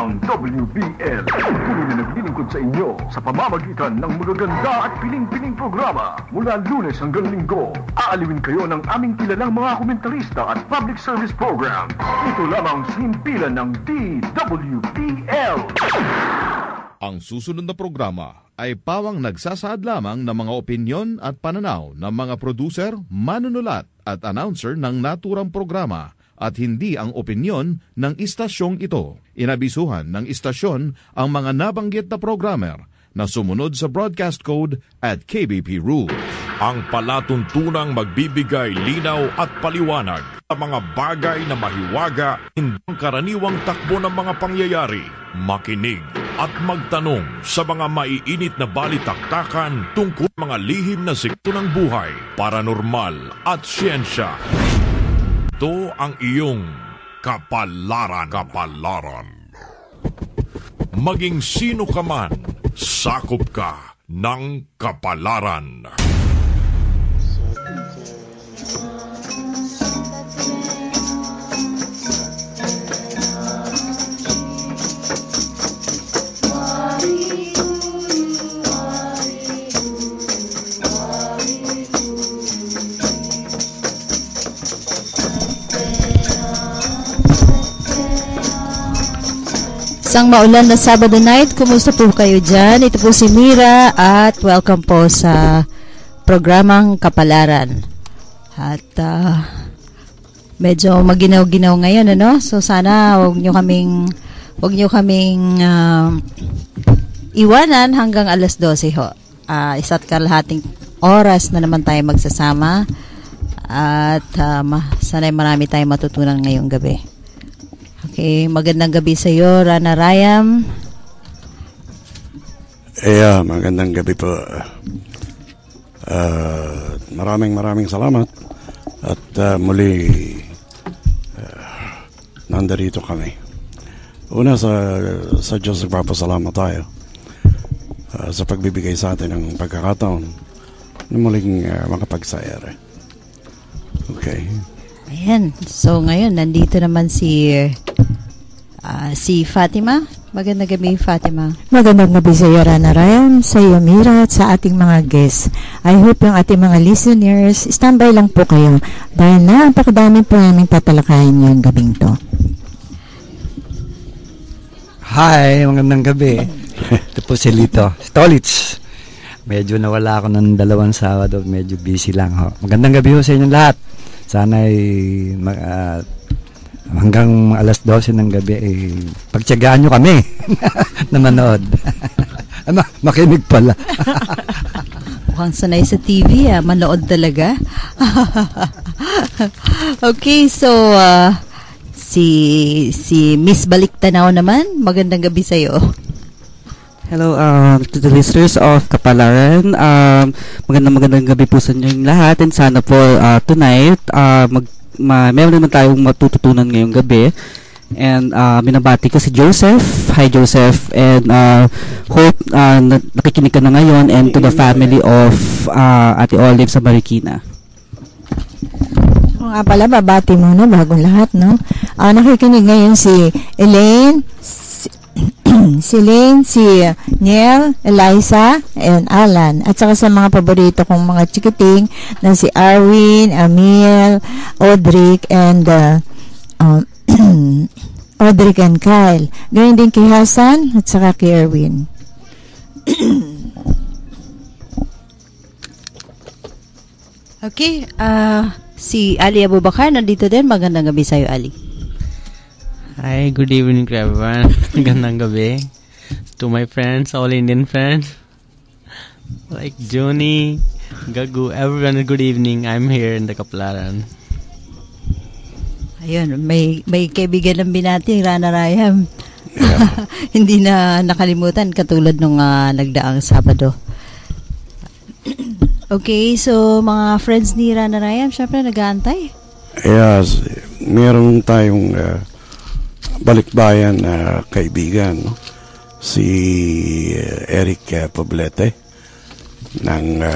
Ang WBL, tuloy na naglilingkod sa inyo sa pamamagitan ng magaganda at piling-piling programa. Mula Lunes hanggang Linggo, aaliwin kayo ng aming kilalang mga komentarista at public service program. Ito lamang sa himpilan ng DWBL. Ang susunod na programa ay pawang nagsasaad lamang ng mga opinyon at pananaw ng mga producer, manunulat at announcer ng naturang programa at hindi ang opinyon ng istasyong ito. Inabisuhan ng istasyon ang mga nabanggit na programmer na sumunod sa broadcast code at KBP rules. Ang palatuntunang magbibigay linaw at paliwanag sa mga bagay na mahiwaga, hindi ang karaniwang takbo ng mga pangyayari. Makinig at magtanong sa mga maiinit na balitaktakan tungkol mga lihim na sikto ng buhay, paranormal at siyensya. Ito ang iyong kapalaran. Maging sino ka man, sakop ka ng kapalaran. Isang maulan na Sabado night, kumusta po kayo dyan? Ito po si Mira at welcome po sa programang Kapalaran. At medyo maginaw-ginaw ngayon, ano? So sana wag nyo kaming iwanan hanggang alas 12 ho. Isa't kalahating oras na naman tayo magsasama at sana'y marami tayong matutunan ngayong gabi. Okay, magandang gabi sa iyo, Rana Rayam. Magandang gabi po. Maraming salamat. At muli, nandarito kami. Una sa Diyos nagpapasalamat tayo sa pagbibigay sa atin ng pagkakataon na muling makapagsayari. Okay. Ayan. So, ngayon, nandito naman si Fatima. Magandang gabi, Fatima. Magandang gabi sa iyo, Rana Ryan, sa iyo, Mira, at sa ating mga guests. I hope yung ating mga listeners, standby lang po kayo dahil napakadami po namin tatalakayin yung gabing to. Hi, magandang gabi. Ito po si Lito Stolitz. Medyo nawala ako ng 2 Sabado, medyo busy lang ho. Magandang gabi ho sa inyong lahat. Sana'y hanggang alas 12 ng gabi pagtiyagaan nyo kami na manood. Makinig pala. Mukhang sanay sa TV, manood talaga. Okay, so si Miss Baliktanaw naman, magandang gabi sa iyo. Hello to the listeners of Kapalaran. Magandang gabi po sa inyong lahat, and sana po tonight meron naman tayong matututunan ngayong gabi. And binabati ko si Joseph. Hi Joseph, and hope nakikinig ka na ngayon, and to the family of Ate Olive sa Marikina. Nga pala, babati muna bagong lahat, no? Nakikinig ngayon si Elaine, si Lane, si Niel, Eliza, and Alan. At saka sa mga paborito kong mga chikiting na si Arwin, Amil, Audric, and Audric and Kyle. Ganyan din kay Hasan at saka kay Erwin. Okay, si Ali Abubakar nandito din. Magandang gabi sa'yo, Ali. Hi, good evening to everyone. Magandang gabi to my friends, all Indian friends like Joni, Gagu, everyone. Good evening. I'm here in the Kapalaran. Ayun, may kaibigan ng binati, Rana Rayam. Yeah. Hindi na nakalimutan katulad nung nagdaang Sabado. Okay, so mga friends ni Rana Rayam, syempre nag-aantay. Yes, meron tayong balikbayan na kaibigan, no? Si Eric Poblete ng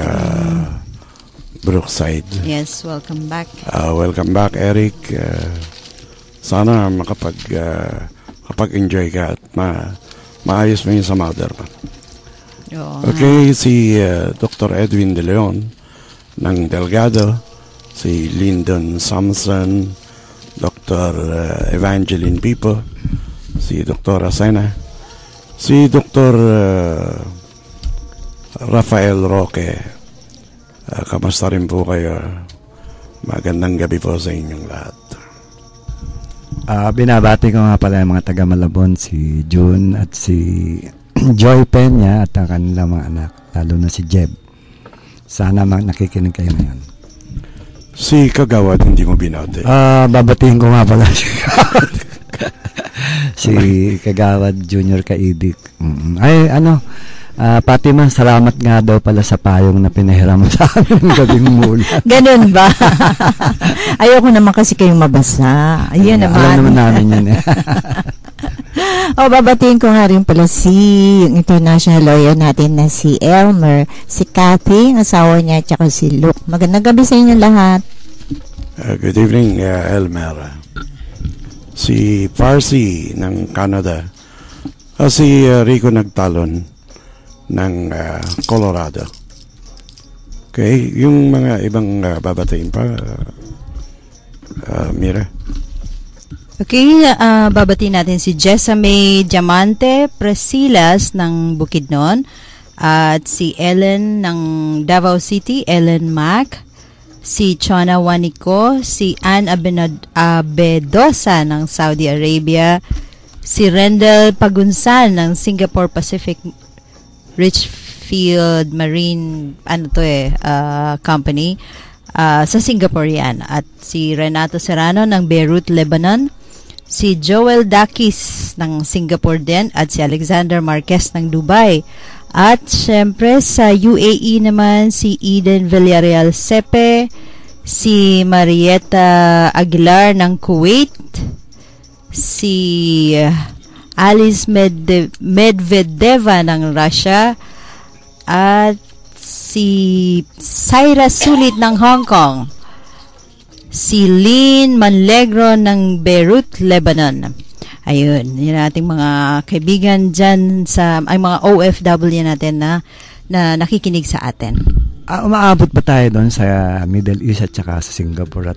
Brookside. Yes, welcome back. Welcome back, Eric. Sana makapag-enjoy ka at maayos mo yung sa mother mo. Oo. Okay, si Dr. Edwin De Leon ng Delgado, si Lyndon Samson, Dr. Evangeline Pipo, si Dr. Asena, si Dr. Rafael Roque. Kamusta rin po kayo? Magandang gabi po sa inyong lahat. Binabati ko nga pala yung mga taga Malabon, si June at si Joy Peña at ang kanilang mga anak, lalo na si Jeb. Sana nakikinig kayo ngayon. Si Kagawad, hindi mo binati. Babatiin ko nga pala si Kagawad Junior Kaidik. Ay, Fatima, salamat nga daw pala sa payong na pinahiram mo sa amin ng gabing mula. Ganun ba? Ayoko naman kasi kayong mabasa. Ayun naman. Alam naman namin yun eh. Babatiin ko nga rin pala yung international lawyer natin na si Elmer, si Kathy, ang asawa niya, at saka si Luke. Magandang gabi sa inyo lahat. Good evening, Elmer. Si Parsi ng Canada. Si Rico Nagtalon ng Colorado. Okay, yung mga ibang babatiin pa, Mira. Okay, babatiin natin si Jessame Diamante Presilas ng Bukidnon at si Ellen ng Davao City, Ellen Mac, si Chona Wanico, si Ann Abedosa ng Saudi Arabia, si Rendel Pagunsan ng Singapore Pacific Richfield Marine Company sa Singapore yan, at si Renato Serrano ng Beirut, Lebanon, si Joel Dakis ng Singapore din, at si Alexander Marquez ng Dubai. At syempre sa UAE naman si Eden Villarreal Sepe, si Marietta Aguilar ng Kuwait, si Alice Medvedeva ng Russia, at si Syra Sulit ng Hong Kong, si Lynn Manlegro ng Beirut, Lebanon. Ayun, yun ating mga kaibigan dyan ay mga OFW natin na nakikinig sa atin. Umaabot ba tayo doon sa Middle East at saka sa Singapore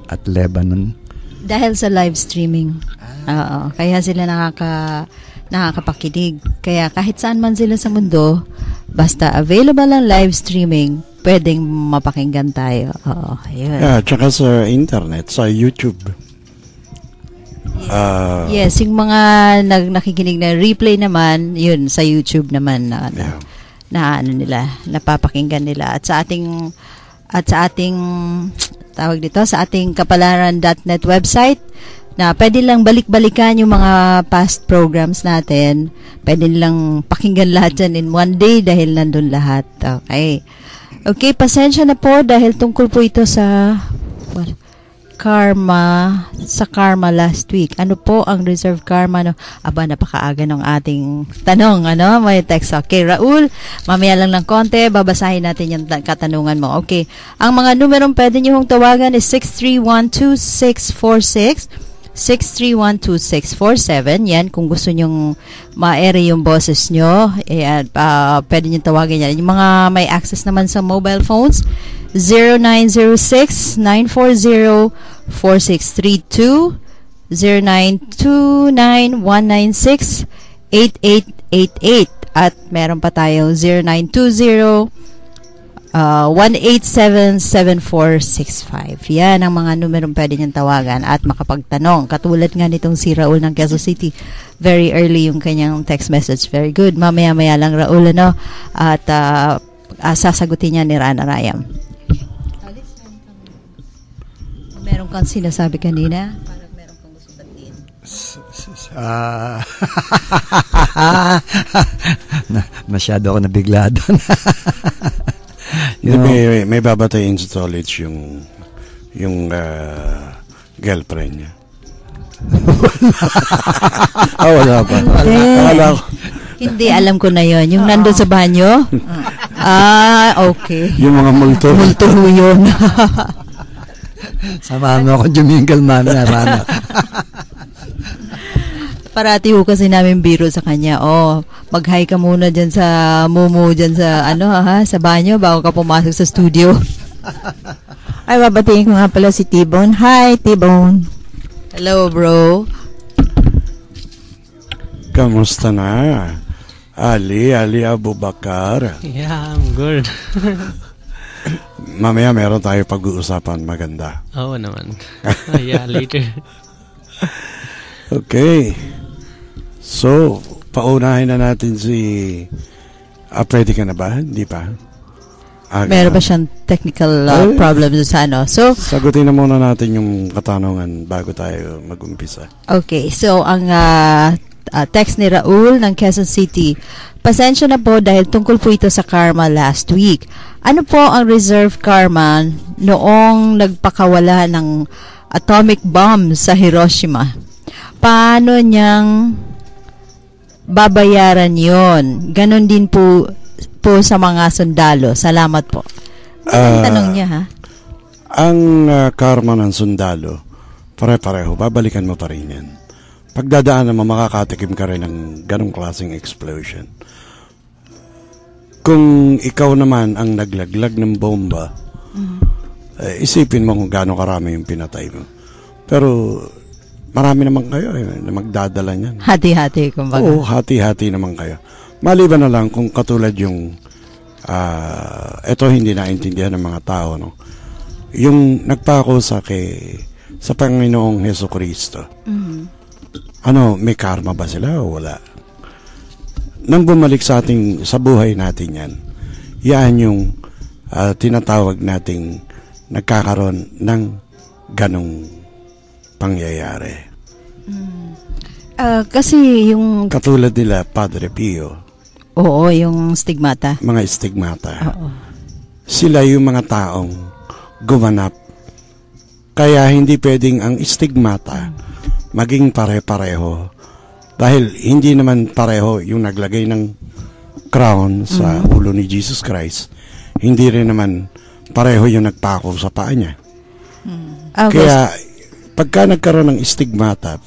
at Lebanon? Dahil sa live streaming. Kaya sila nakakapakinig. Kaya kahit saan man sila sa mundo, basta available ang live streaming, pwedeng mapakinggan tayo. Ayun. Tsaka sa internet, sa YouTube. Yes, yung mga nakikinig na replay naman, yun, sa YouTube naman napapakinggan nila. At sa ating tawag dito, sa ating kapalaran.net website, na pwede lang balik-balikan yung mga past programs natin. Pwede lang pakinggan lahat dyan in one day dahil nandun lahat. Okay, pasensya na po dahil tungkol po ito sa karma last week. Ano po ang reserve karma? Napakaaga ng ating tanong. May text. Okay, Raul, mamaya lang ng konti, babasahin natin yung katanungan mo. Okay, ang mga numerong pwede nyo hong tawagan is 631-2646, 631-2647. Yan, kung gusto nyong ma-ere yung boses nyo, pwede nyo tawagan yan. Yung mga may access naman sa mobile phones, 0906-940-4632, 0929-196-8888, at meron pa tayo 0920-187-7465. Yan ang mga numerong pwede niyang tawagan at makapagtanong. Katulad nga nitong si Raul ng Quezon City. Very early yung kanyang text message. Very good. Mamaya-maya lang, Raul, at sasagutin niya ni Rana Rayam. Meron kang sinasabi kanina? Parang meron kang gusto batiin. Masyado ako nabigla doon. May babatayin sa Tolits yung girlfriend niya. Wala pa. Wala. Hindi, alam ko na yon. Yung nandun sa banyo? Okay. Yung mga multo. Multo yun. Samahan mo ako jumingle, mami. Parati ho kasi namin biro sa kanya. Mag-hi ka muna dyan sa Momo, dyan sa, sa banyo bago ka pumasok sa studio. Ay, babatiin ko nga pala si T-Bone. Hi, T-Bone. Hello, bro. Kamusta na? Ali Abubakar. Yeah, I'm good. Mamaya meron tayo pag-uusapan maganda. Oo naman. Yeah, later. Okay. So, paunahin na natin si... pwede ka na ba? Hindi pa? Meron ba siyang technical problems sa So, sagutin na muna natin yung katanungan bago tayo mag-umpisa. Okay, so ang text ni Raul ng Quezon City. Pasensya na po dahil tungkol po ito sa karma last week. Ano po ang reserve karma noong nagpakawala ng atomic bomb sa Hiroshima? Paano niyang babayaran yon? Ganon din po sa mga sundalo. Salamat po. Ang tanong niya, ha? Ang karma ng sundalo, pare-pareho, babalikan mo pa rin yan. Pagdadaan naman, makakatikim ka rin ng ganong klaseng explosion. Kung ikaw naman ang naglaglag ng bomba, isipin mo kung gaano karami yung pinatay mo. Pero marami naman kayo na magdadala niyan. Hati-hati, kumbaga. Oo, hati-hati naman kayo. Maliban na lang kung katulad yung eto hindi naintindihan ng mga tao, no? Yung nagpako sa Panginoong Hesukristo. May karma ba sila o wala? Nang bumalik sa buhay natin yan yung tinatawag nating nagkakaroon ng ganong pangyayari. Kasi yung... Katulad nila, Padre Pio. Oo, yung stigmata. Mga stigmata. Oo. Sila yung mga taong gumanap. Kaya hindi pwedeng ang stigmata maging pare-pareho. Dahil hindi naman pareho yung naglagay ng crown sa ulo ni Jesus Christ. Hindi rin naman pareho yung nagpako sa paa niya. Okay. Kaya pagka nagkaroon ng stigmata,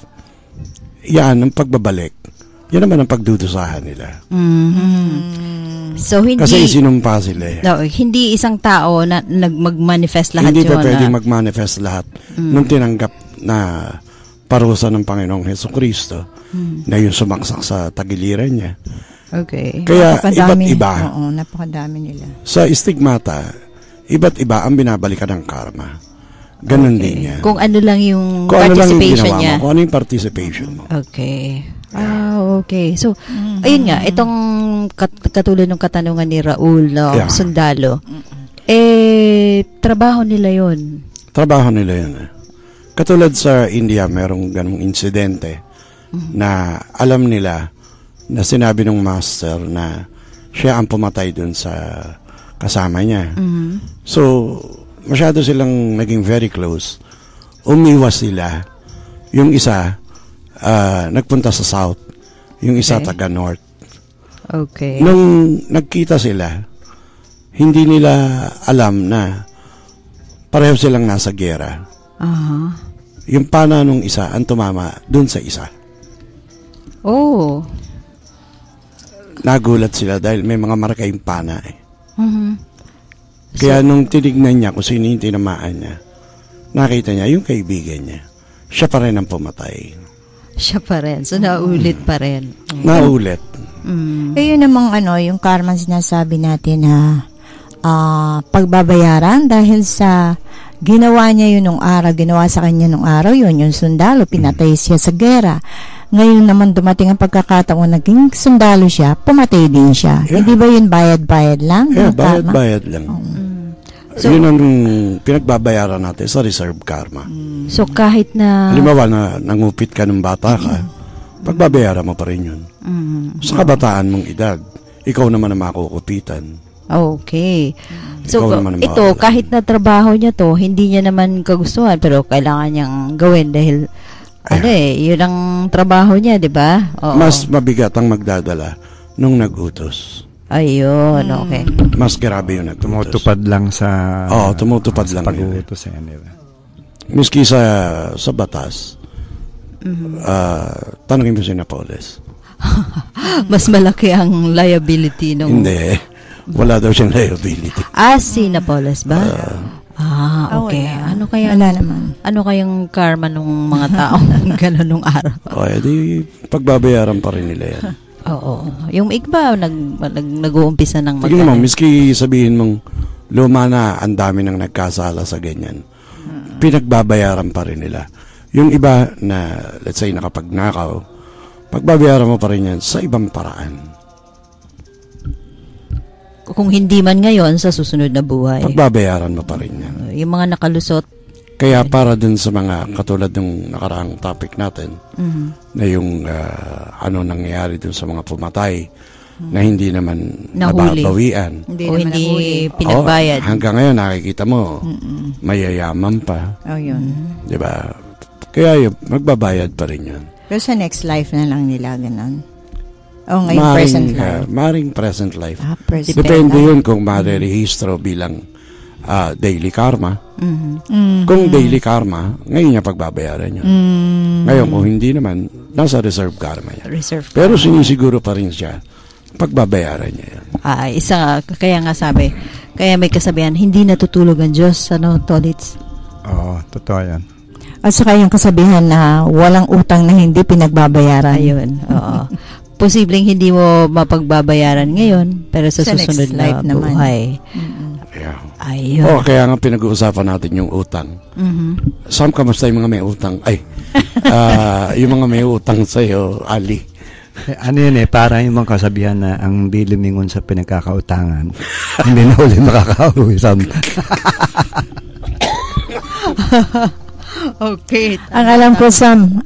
yan ang pagbabalik. Yan naman ang pagdudusahan nila. So, hindi... Kasi isinumpa sila. No, hindi isang tao na mag-manifest lahat hindi yun. Hindi pa pwedeng mag-manifest lahat nung tinanggap na parusa ng Panginoong Hesukristo na yung sumaksak sa tagiliran niya. Okay. Kaya iba't iba. Oo, napakadami nila. Sa stigmata, iba't iba ang binabalikan ng karma. Ganon din yan. Kung ano lang yung kung participation ano niya. Kung ano yung participation mo. Okay. Okay. So, ayun nga, itong katulad ng katanungan ni Raul, sundalo, trabaho nila yun. Trabaho nila yun. Katulad sa India, merong ganong insidente na alam nila na sinabi ng master na siya ang pumatay dun sa kasama niya. So, masyado silang naging very close. Umiwas sila. Yung isa, nagpunta sa south. Yung isa, taga north. Okay. Nung nagkita sila, hindi nila alam na pareho silang nasa gera. Yung pana nung isa ang tumama dun sa isa. Oh. Nagulat sila dahil may mga marka yung pana eh. Kaya nung tinignan niya kung sino yung tinamaan niya, nakita niya yung kaibigan niya. Siya pa rin ang pumatay. Siya pa rin. So, naulit pa rin. Naulit. Yun namang yung karma sinasabi natin na pagbabayaran dahil sa ginawa niya yun nung araw, ginawa sa kanya nung araw yun, yung sundalo, pinatay siya sa gera. Ngayon naman dumating ang pagkakataon, naging sundalo siya, pumatay din siya. Yeah. Hindi ba yun bayad-bayad lang? Yeah, bayad-bayad lang. So, yun ang pinagbabayaran natin sa reserve karma. So kahit na... Halimbawa na nangupit ka ng bata ka, pagbabayaran mo pa rin yun. Sa kabataan mong edad, ikaw naman ang makukupitan. Okay. So, ito, kahit na trabaho niya to, hindi niya naman kagustuhan, pero kailangan niyang gawin dahil, yun ang trabaho niya, di ba? Mas mabigat ang magdadala nung nag-utos. Ayun, okay. Mas grabe yung nag-utos. Tumutupad lang sa... tumutupad lang. Pag-utos yan, di ba? Miski sa batas, Tanungin mo si Napoles. Mas malaki ang liability nung... Hindi. Wala daw siyang liability. Si Napoles ba? Okay. Ano kaya? Wala naman. Ano kayang karma nung mga taong gano'n nung araw? Di pagbabayaran pa rin nila yan. Oo. Yung iba, nag-uumpisa ng Tignan mo, miski sabihin mong luma na, ang dami nang nagkasala sa ganyan, pinagbabayaran pa rin nila. Yung iba na, let's say, nakapagnakaw, pagbabayaran mo pa rin yan sa ibang paraan. Kung hindi man ngayon, sa susunod na buhay. Pagbabayaran mo pa rin yan. Yung mga nakalusot. Kaya para dun sa mga katulad ng nakaraang topic natin, na yung ano nangyayari dun sa mga pumatay, na hindi naman Nahuli. nababawian. Hindi pinagbayad. Hanggang ngayon nakikita mo, mayayaman pa. Yun. Diba? Kaya yun, magbabayad pa rin yun. Pero sa next life na lang nila ganun. Ngayon present life. Maring present life. Present Depende life. yun kung marerehistro bilang daily karma. Kung daily karma, ngayon niya pagbabayaran yun. Ngayon, kung hindi naman, nasa reserve karma yan. Pero sinisiguro pa rin siya, pagbabayaran niya yan. Kaya nga sabi, kaya may kasabihan, hindi natutulog ang Diyos, Tolits? Oo, totoo yan. At saka yung kasabihan na walang utang na hindi pinagbabayaran. Ayun, oo. Posibleng hindi mo mapagbabayaran ngayon, pero sa susunod na buhay. Yeah. Ayun. Kaya nga pinag-uusapan natin yung utang. Sam, kamusta yung mga may utang? Yung mga may utang sa'yo, Ali. Ano yun parang yung mga kasabihan na ang di lumingon sa pinagkakautangan, hindi na uli makakauwi. Okay. Ang alam ko, Sam,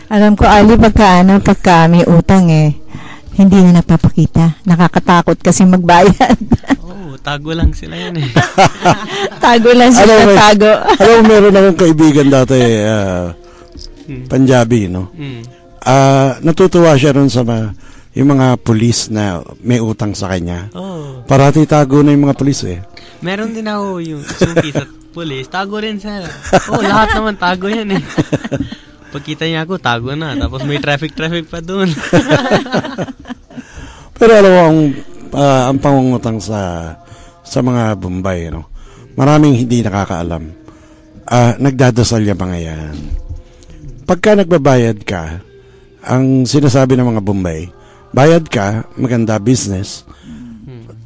alam ko, Ali, pagka may utang hindi na nagpapakita. Nakakatakot kasi magbayad. Tago lang sila yan Tago lang sila, tago. Alam mo, meron akong kaibigan dati, Punjabi, no? Natutuwa siya ron sa yung mga pulis na may utang sa kanya. Parati tago na yung mga pulis Meron din ako yung suki sa pulis. Tago rin sila. Lahat naman tago yan Pagkita niya ako, tago na. Tapos may traffic pa doon. Pero alam mo, ang pangungutang sa mga Bombay, no? Maraming hindi nakakaalam. Nagdadasal yung mga yan. Pagka nagbabayad ka, ang sinasabi ng mga Bombay, bayad ka, maganda business,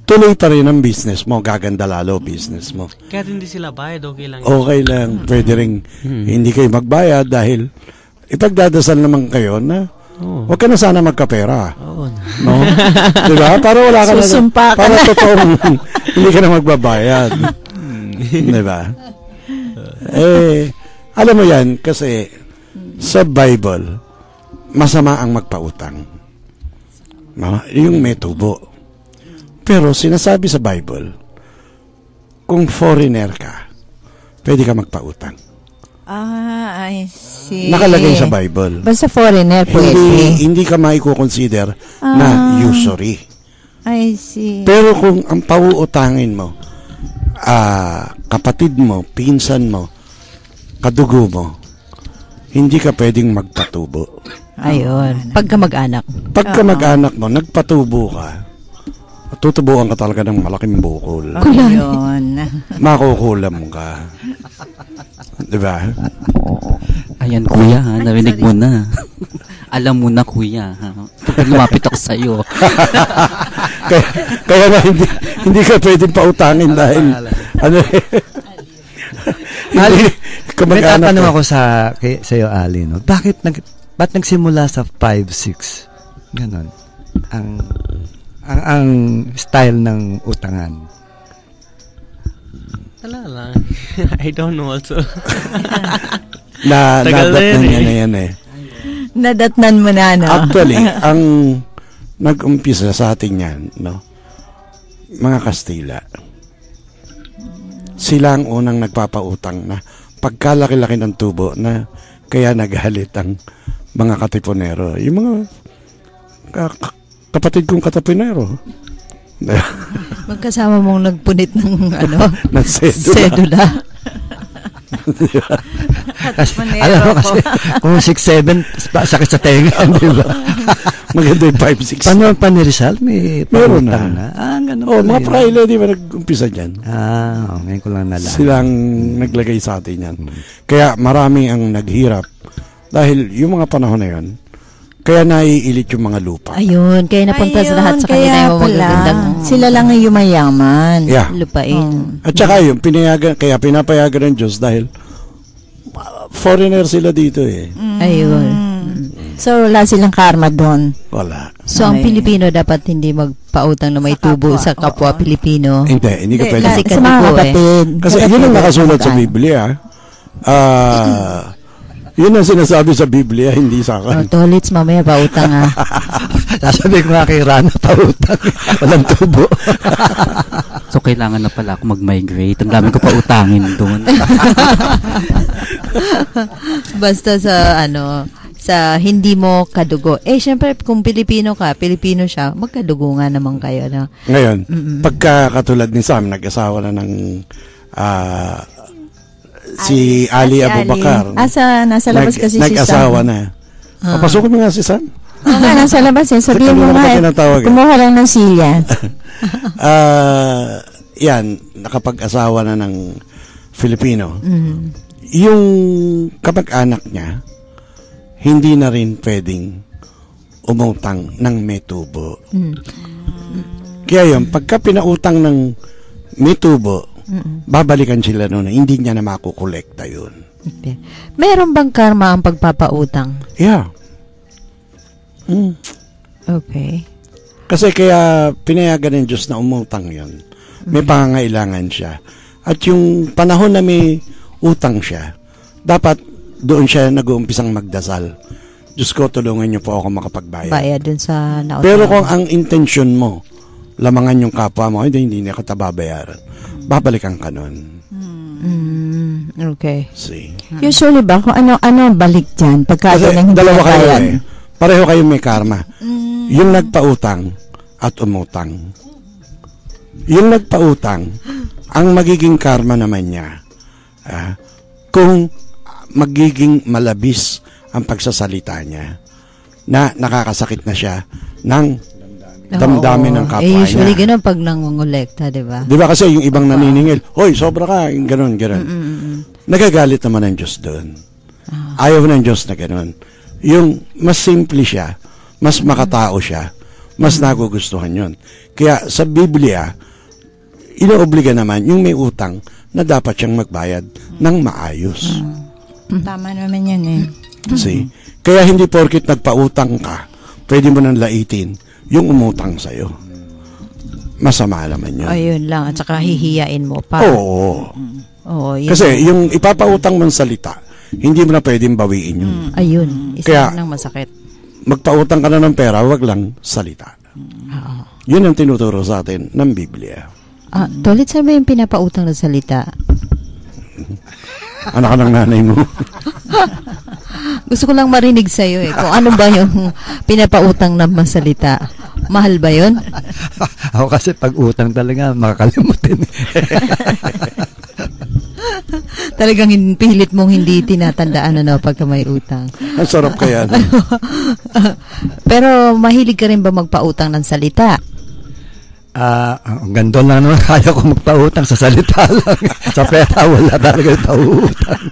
tuloy pa rin ang business mo, gaganda lalo business mo. Kahit hindi sila bayad, okay lang. Okay lang. Pwede rin hindi kayo magbayad dahil ipagdadasal naman kayo na huwag ka na sana magkapera. No? Diba? Para wala ka Susumpa ka para na. totoong hindi ka na magbabayad. Diba? Alam mo yan, kasi sa Bible, masama ang magpautang. Yung may tubo. Pero sinasabi sa Bible, kung foreigner ka, pwede ka magpautang. I see. Nakalagay sa Bible. Basta foreigner pwede. Hindi ka maikukonsider na usury. I see. Pero kung ang pauutangin mo, kapatid mo, pinsan mo, kadugo mo, hindi ka pwedeng magpatubo. Ayun. Pagka mag-anak. Pagka mag-anak mo, nagpatubo ka, tutubuan ka talaga ng malaking bukol. Ayun. Makukulam ka. Diba? Ayan, kuya, narinig mo na. Alam mo na, kuya. Pag lumapit ako sa'yo. kaya nga hindi ka pwedeng pautangin dahil Ali, may tatanong ako sa'yo, Ali, no? Ba't nagsimula sa 5-6? Ganon. Ang style ng utangan. Wala lang. I don't know also. Nadatnan niya na yan Nadatnan mo na, no? Actually, ang nag-umpisa sa atin yan, no? Mga Kastila. Sila ang unang nagpapautang na pagkalaki-laki ng tubo na kaya naghalit ang mga katipunero. Yung mga kapatid kong katipunero. Magkasama mong nagpunit ng ng sedula. Kasi, Manero alam mo ko. kasi, kung 6'7", sakit sa tenga, di ba? Maganda yung 5'6". Paano pa ni Rizal? May Meron pautang na. Ganun Oh, pala mga yun. praile, di ba nag-umpisa dyan? Ngayon ko lang nalaman. Silang naglagay sa atin yan. Kaya marami ang naghirap. Dahil yung mga panahon na yun, kaya naiilit yung mga lupa. Ayun, kaya napunta sa lahat sa kanila kaya yung pala. magagandang Sila lang ang yumayaman. Yeah. lupain. At saka yun, kaya pinapayagan ng Diyos dahil foreigner sila dito eh. Ayun. So, wala silang karma doon. Wala. So, ang Okay. Pilipino dapat hindi magpautang na may Sa tubo kapwa, sa kapwa oo. Pilipino. Hindi ka pwede. Kasi Sa mga kadugo kapatid. Kasi yun ang nakasulat sa Biblia. Yun ang sinasabi sa Biblia, hindi sa Oh, akin. Tolits, mamaya pautang ha. Sasabi ko nga kay Rana, pautang. Walang tubo. So, kailangan na pala ako mag-migrate. Ang dami ko pa utangin doon. Basta sa sa hindi mo kadugo. Syempre, kung Pilipino ka, Pilipino siya, magkadugo nga naman kayo. No? Ngayon, pagka katulad ni Sam, nag-asawa na ng si Ali Abubakar. Nasa labas kasi si Sam. Nag-asawa na. Papasukin mo nga si Sam. Okay, nasa labas eh. Sabihin mo Kanina nga, pa tinatawag eh. kumuha lang ng silya. Yan, nakapag-asawa na ng Filipino. Yung kapag-anak niya, hindi na rin pwedeng umutang ng may tubo. Kaya yun, pagka pinautang ng may tubo, babalikan sila noon na hindi niya na makukolekta yun. Okay. Meron bang karma ang pagpapautang? Yeah. Okay. Kasi kaya pinayagan ng Diyos na umutang yun. May pangangailangan siya. At yung panahon na may utang siya, dapat doon siya nag-uumpisang magdasal. Diyos ko, tulungan niyo po ako makapagbayad. Bayad dun sa nautang. Pero kung ang intention mo, lamangan yung kapwa mo, hindi na kita babayaran. Babalikan ka nun. Okay. See? Usually ba, kung ano balik dyan, pagka Kasi hindi dalawa kayo nabayad? eh. Pareho kayo may karma. Yung nagpautang at umutang. Yung nagpautang, ang magiging karma naman niya, kung magiging malabis ang pagsasalita niya, na nakakasakit na siya ng damdamin ng kapwa niya. Usually ganun pag nangungulekta, di ba? Di ba kasi yung ibang naniningil, hoy, sobra ka, yung ganun. Nagagalit naman ang Diyos doon. Ayaw ng Diyos na ganun. Yung mas simple siya, mas makatao siya, mas nagugustuhan yun. Kaya sa Biblia, inoobliga naman yung may utang na dapat siyang magbayad ng maayos. Tama naman yan eh. See? Kaya hindi porkit nagpautang ka, pwede mo nang laitin yung umutang sa'yo. Masama naman yun. Ayun lang. At saka hihiyain mo pa. Oo. Oo, yun. Kasi yung ipapautang mong salita, hindi mo na pwedeng bawiin yun. Ayun. Isa Kaya- lang masakit. Magpautang ka na ng pera, wag lang salita. Yun ang tinuturo sa atin ng Biblia. Tolit, saan ba yung pinapautang na salita? Anak ka ng nanay mo. Gusto ko lang marinig sa'yo eh. Kung ano ba yung pinapautang na masalita. Mahal ba yun? Ako kasi pag utang talaga, makakalimutin. Talagang pilit mong hindi tinatandaan pagka may utang. Ang sarap kaya. No? Pero mahilig ka rin ba magpautang ng salita? Ang ganda lang naman, kaya ko magpautang sa salita lang. Sa pera, wala talaga pautang.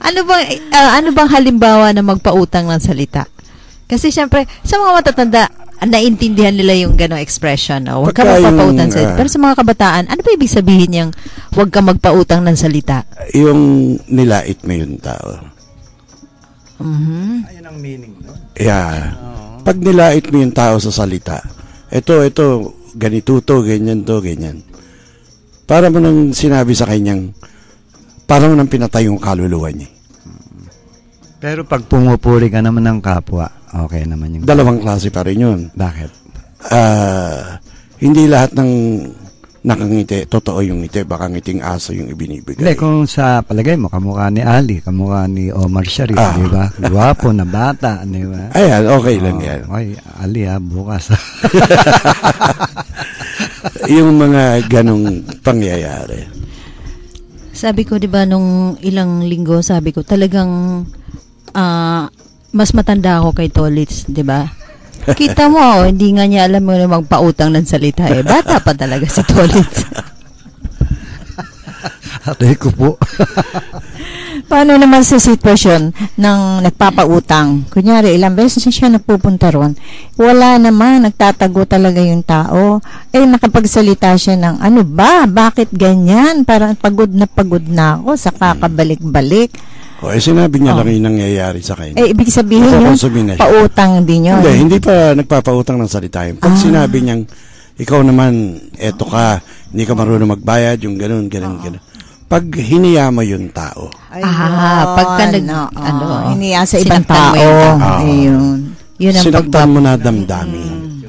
Ano bang halimbawa na magpautang ng salita? Kasi syempre, sa mga matatanda, naintindihan nila yung gano'ng expression. No? Huwag ka Pagka magpapautang yung, salita. Pero sa mga kabataan, ano ba ibig sabihin niyang huwag ka magpautang ng salita? Yung nilait mo yung tao. Ayun ang meaning, no? Yeah. Pag nilait mo yung tao sa salita, ito, ganito to, ganyan to, ganyan. Para mo nang sinabi sa kanyang, para mo nang pinatay yung kaluluwa niya. Pero pag pumupuri ka naman ng kapwa, okay naman yung... Dalawang klase pa rin yun. Bakit? Hindi lahat ng nakangiti, totoo yung ngiti, baka ngiting aso yung ibinibigay. Hindi, kung sa palagay mo, kamukha ni Ali, kamukha ni Omar Sharif, di ba? Guwapo na bata, di ba? Ayan, okay lang yan. Ay, Ali bukas. Yung mga ganong pangyayari. Sabi ko, di ba, nung ilang linggo, sabi ko, talagang mas matanda ako kay Tolitz, di ba? Kita mo, hindi nga niya alam mo na magpautang ng salita eh. Bata pa talaga si Tolitz. Atay ko po. Paano naman sa sitwasyon ng nagpapautang? Kunyari, ilang beses siya napupunta ron. Wala naman, nagtatago talaga yung tao. Nakapagsalita siya ng, ano ba? Bakit ganyan? Parang pagod na ako sa kakabalik-balik. Sinabi niya lang yung nangyayari sa kanya. Ibig sabihin yun, pautang din yun. Hindi pa nagpapautang ng salita yun. Pag sinabi niyang, ikaw naman, eto ka, hindi ka marunong magbayad, yung ganun. Pag hiniya mo yung tao. Pagka hiniya sa ibang tao. Ayun. Yun ang sinaktan mo na damdamin.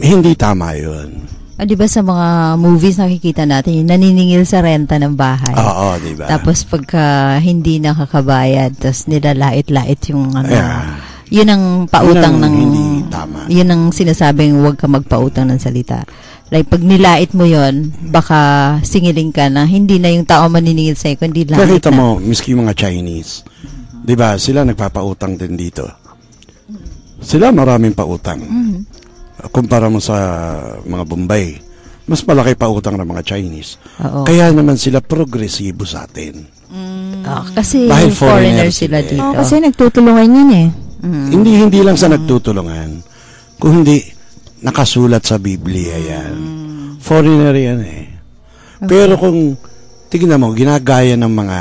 Hindi tama yun. Di ba sa mga movies nakikita natin, yung naniningil sa renta ng bahay. Oo, di ba? Tapos pagka hindi nakakabayad, tapos nilalait-lait yung yun ang pautang hindi tama. Yun ang sinasabing huwag ka magpautang ng salita. Like, pag nilait mo yon, baka singiling ka na hindi na yung tao maniningil sa'yo, kundi lait na. Nakita mo, miski mga Chinese, di ba, sila nagpapautang din dito. Sila maraming pautang. Kumpara mo sa mga Bombay, mas malaki pautang ng mga Chinese. Oo. Kaya naman sila progresibo sa atin. Kasi dahil foreigner sila dito. Kasi nagtutulungan yun eh. Hindi lang sa nagtutulungan, kung hindi nakasulat sa Biblia yan. Foreigner yan eh. Pero kung tignan mo, ginagaya ng mga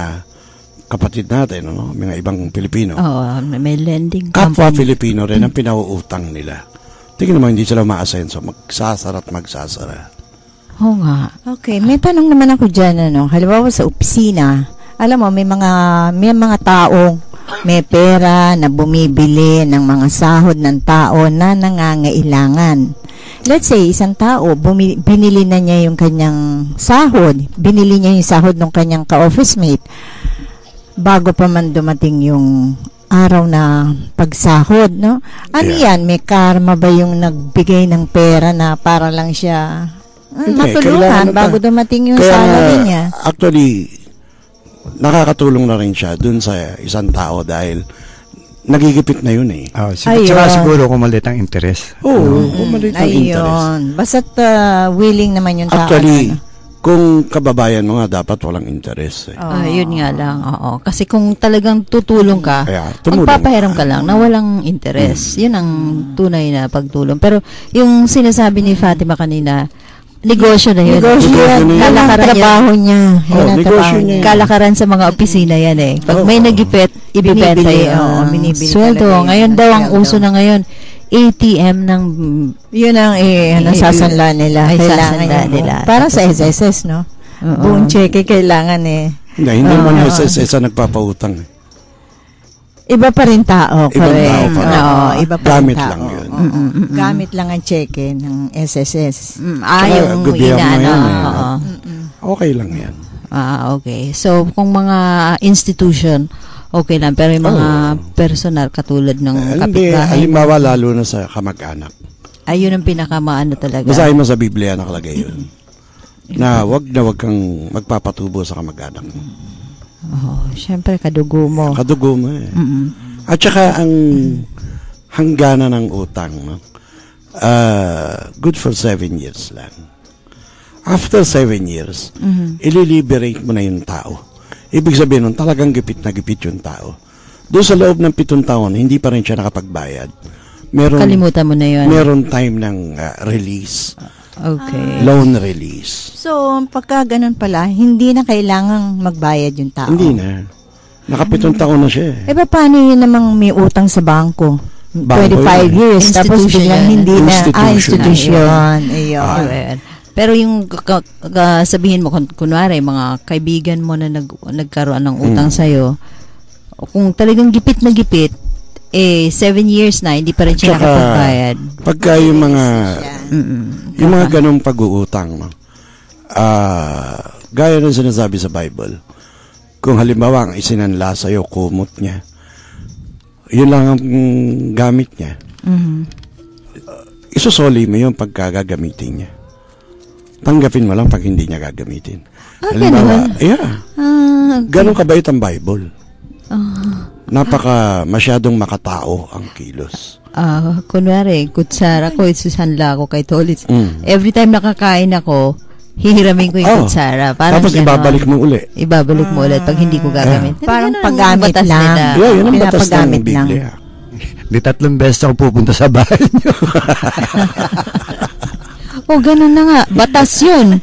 kapatid natin, mga ibang Pilipino. May lending kapwa Pilipino rin ang pinauutang nila. Tignan mo, hindi sila ma-asenso. Magsasara at magsasara. Oo nga. Okay, may tanong naman ako dyan, halimbawa sa opisina, alam mo, may mga taong may pera na bumibili ng mga sahod ng tao na nangangailangan. Let's say, isang tao, binili na niya yung kanyang sahod, binili niya yung sahod ng kanyang ka-office mate, bago pa man dumating yung araw na pagsahod, no? Ano yan? May karma ba yung nagbigay ng pera na para lang siya matulungan bago dumating yung salary niya? Actually, nakakatulong na rin siya dun sa isang tao dahil nagigipit na yun eh. Tsaka siguro kumalit ang interest. Kumalit ang interest. Basta't willing naman yung tao. Actually, kung kababayan mo nga, dapat walang interest eh. Yun nga lang, oo. Kasi kung talagang tutulong ka, magpapahiram ka lang na walang interest. Yun ang tunay na pagtulong. Pero yung sinasabi ni Fatima kanina, negosyo na yun. Trabaho niya. Kalakaran sa mga opisina yan eh. Pag may nagipit, ibibenta yun. Sweldo. Ngayon daw, ang uso na ngayon, ATM ng yun ang nasasanla nila. Kailangan nila. Para sa SSS, no? Buong cheque kailangan eh. Hindi naman yung SSS ang nagpapautang eh. Iba pa rin tao. Ibang tao pa rin. Iba pa Gamit rin tao. lang yun. Gamit lang ang cheque ng SSS. Yung inaano. Okay lang yan. Okay. So, kung mga institution, okay lang. Pero yung mga personal, katulad ng kapitbahay. Halimbawa, lalo na sa kamag-anak. Ayun ang pinakamaano talaga. Basahin mo sa Biblia nakalagay yun. Na wag kang magpapatubo sa kamag-anak mo. Siyempre, kadugo mo. Kadugo mo eh. At saka ang hangganan ng utang, no? Good for 7 years lang. After 7 years, ililiberate mo na yung tao. Ibig sabihin nun, talagang gipit na gipit yung tao. Doon sa loob ng 7 taon, hindi pa rin siya nakapagbayad. Kalimutan mo na yun. Meron time ng release. Okay. Loan release. So, pagka ganun pala, hindi na kailangang magbayad yung tao. Hindi na. Naka-7 taon na siya eh. Paano yun namang may utang sa bangko? 25 years. Tapos biglang hindi na. Institution. Ayun. Pero yung sabihin mo, kunwari, mga kaibigan mo na nagkaroon ng utang sa'yo, kung talagang gipit na gipit, 7 years na, hindi pa rin siya nakapagbayad. Pagka yung mga ganong pag-uutang, no? Gaya ng sinasabi sa Bible, kung halimbawa ang isinanla sa'yo, kumot niya, yun lang ang gamit niya. Isusoli mo yun pagka gagamitin niya. Tanggapin mo lang pag hindi niya gagamitin. Halimbawa, yeah. Okay. Ganon kabait ang Bible. Masyadong makatao ang kilos. Kunwari, kutsara ko, isusanla ako kay Tolits. Every time nakakain ako, hihiramin ko yung kutsara. Tapos ibabalik mo uli. Ibabalik mo ulit pag hindi ko gagamit. Parang paggamit lang. Yeah, yun ang batas ng Pinapagamit lang. Biblia. Di 3 beses ako pupunta sa bahay niyo. Ganun na nga. Batas yun.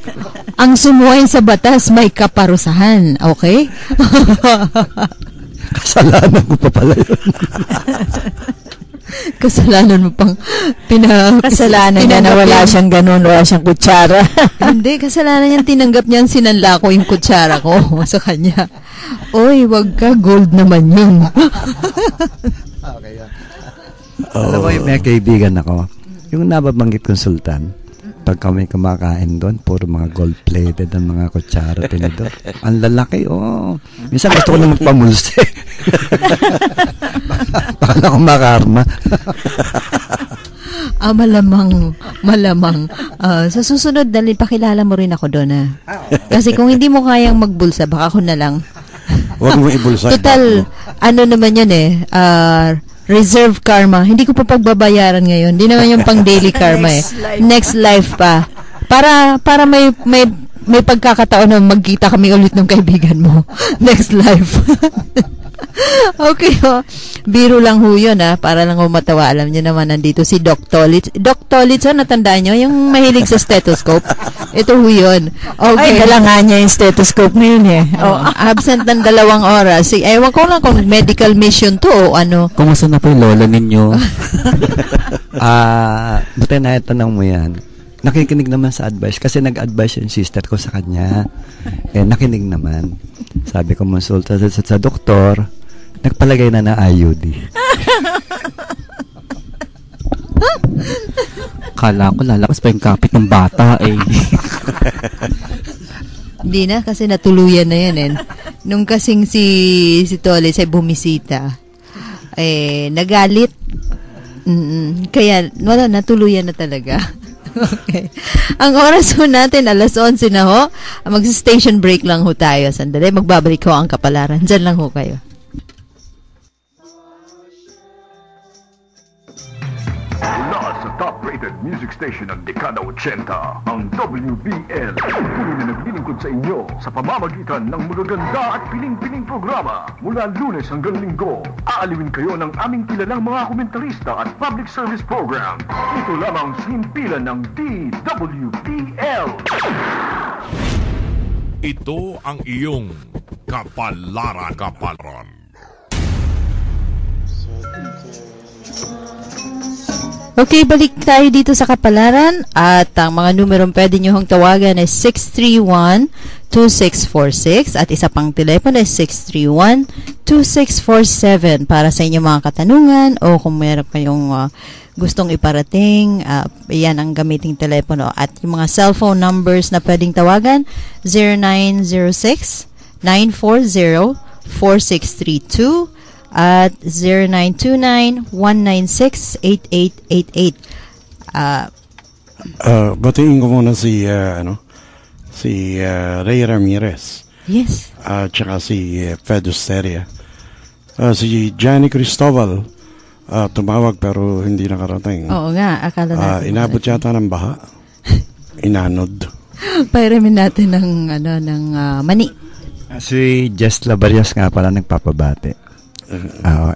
Ang sumuwain sa batas, may kaparusahan. Okay? Kasalanan ko pa pala yun. Kasalanan mo pang Kasalanan niya na wala siyang ganun, wala siyang kutsara. Hindi, kasalanan niya tinanggap niya sinanla ko yung kutsara ko sa kanya. Oy, wag ka, gold naman yun. Alam mo, may kaibigan ako. Yung nababanggit kong sultan, pag kami kumakain doon, puro mga gold-plated ang mga kutsara tinidor. Ang lalaki, Minsan gusto ko na magpamulse. Paano akong makarma? Malamang. Sa susunod, dali, pakilala mo rin ako doon, Kasi kung hindi mo kayang magbulsa, baka ako na lang. Huwag mo ibulsa. Total, naman yun reserve karma. Hindi ko pa pagbabayaran ngayon. Hindi naman yung pang daily karma Next life pa. Para may pagkakataon na magkita kami ulit ng kaibigan mo. Next life. Okay, biro lang ho yun, para lang matawa. Alam niyo naman, nandito si Doc Tolitz. Doc Tolitz, natandaan niyo, yung mahilig sa stethoscope. Ito ho yun. Okay. Ay, dala nga niya yung stethoscope ngayon Absent ng 2 oras. Ewan ko lang kung medical mission to o ano. Kumusta na po yung lola ninyo? Buti na itanong mo yan. Nakikinig naman sa advice kasi nag-advise yung sister ko sa kanya. Nakinig naman. Sabi ko, monsulta sa doktor, nagpalagay na IUD. Kala ko lalakas pa yung kapit ng bata Hindi na, kasi natuluyan na yan Nung kasing si Tolis ay bumisita, nagalit. Kaya, wala, natuluyan na talaga. Okay. Ang oras ho natin, 11:00 na ho. Mag-station break lang ho tayo. Sandali, magbabalik ho ang Kapalaran. Diyan lang ho kayo. Mula sa top-rated music station ng dekada 80, ang WBL. Tuloy na naglilingkod sa inyo sa pamamagitan ng magaganda at piling-piling programa. Mula Lunes hanggang Linggo, aaliwin kayo ng aming kilalang mga komentarista at public service program. Ito lamang sa himpilan ng DWBL. Ito ang iyong Kapalaran. Okay, balik tayo dito sa Kapalaran at ang mga numerong pwede nyo hong tawagan ay 631-2646 at isa pang telepono ay 631-2647 para sa inyong mga katanungan o kung meron kayong gustong iparating, yan ang gamiting telepono. At yung mga cellphone numbers na pwedeng tawagan, 0906-940-4632 at 0929-196-8888. Batiin ko muna si Ray Ramirez. Yes. Tsaka si Fed Osteria. Si Johnny Cristobal, tumawag pero hindi nakarating. Oo nga, akala natin. Inabot yata ng baha. Inanod. Pairamin natin ng mani. Si Jess Labarias nga pala nagpapabate.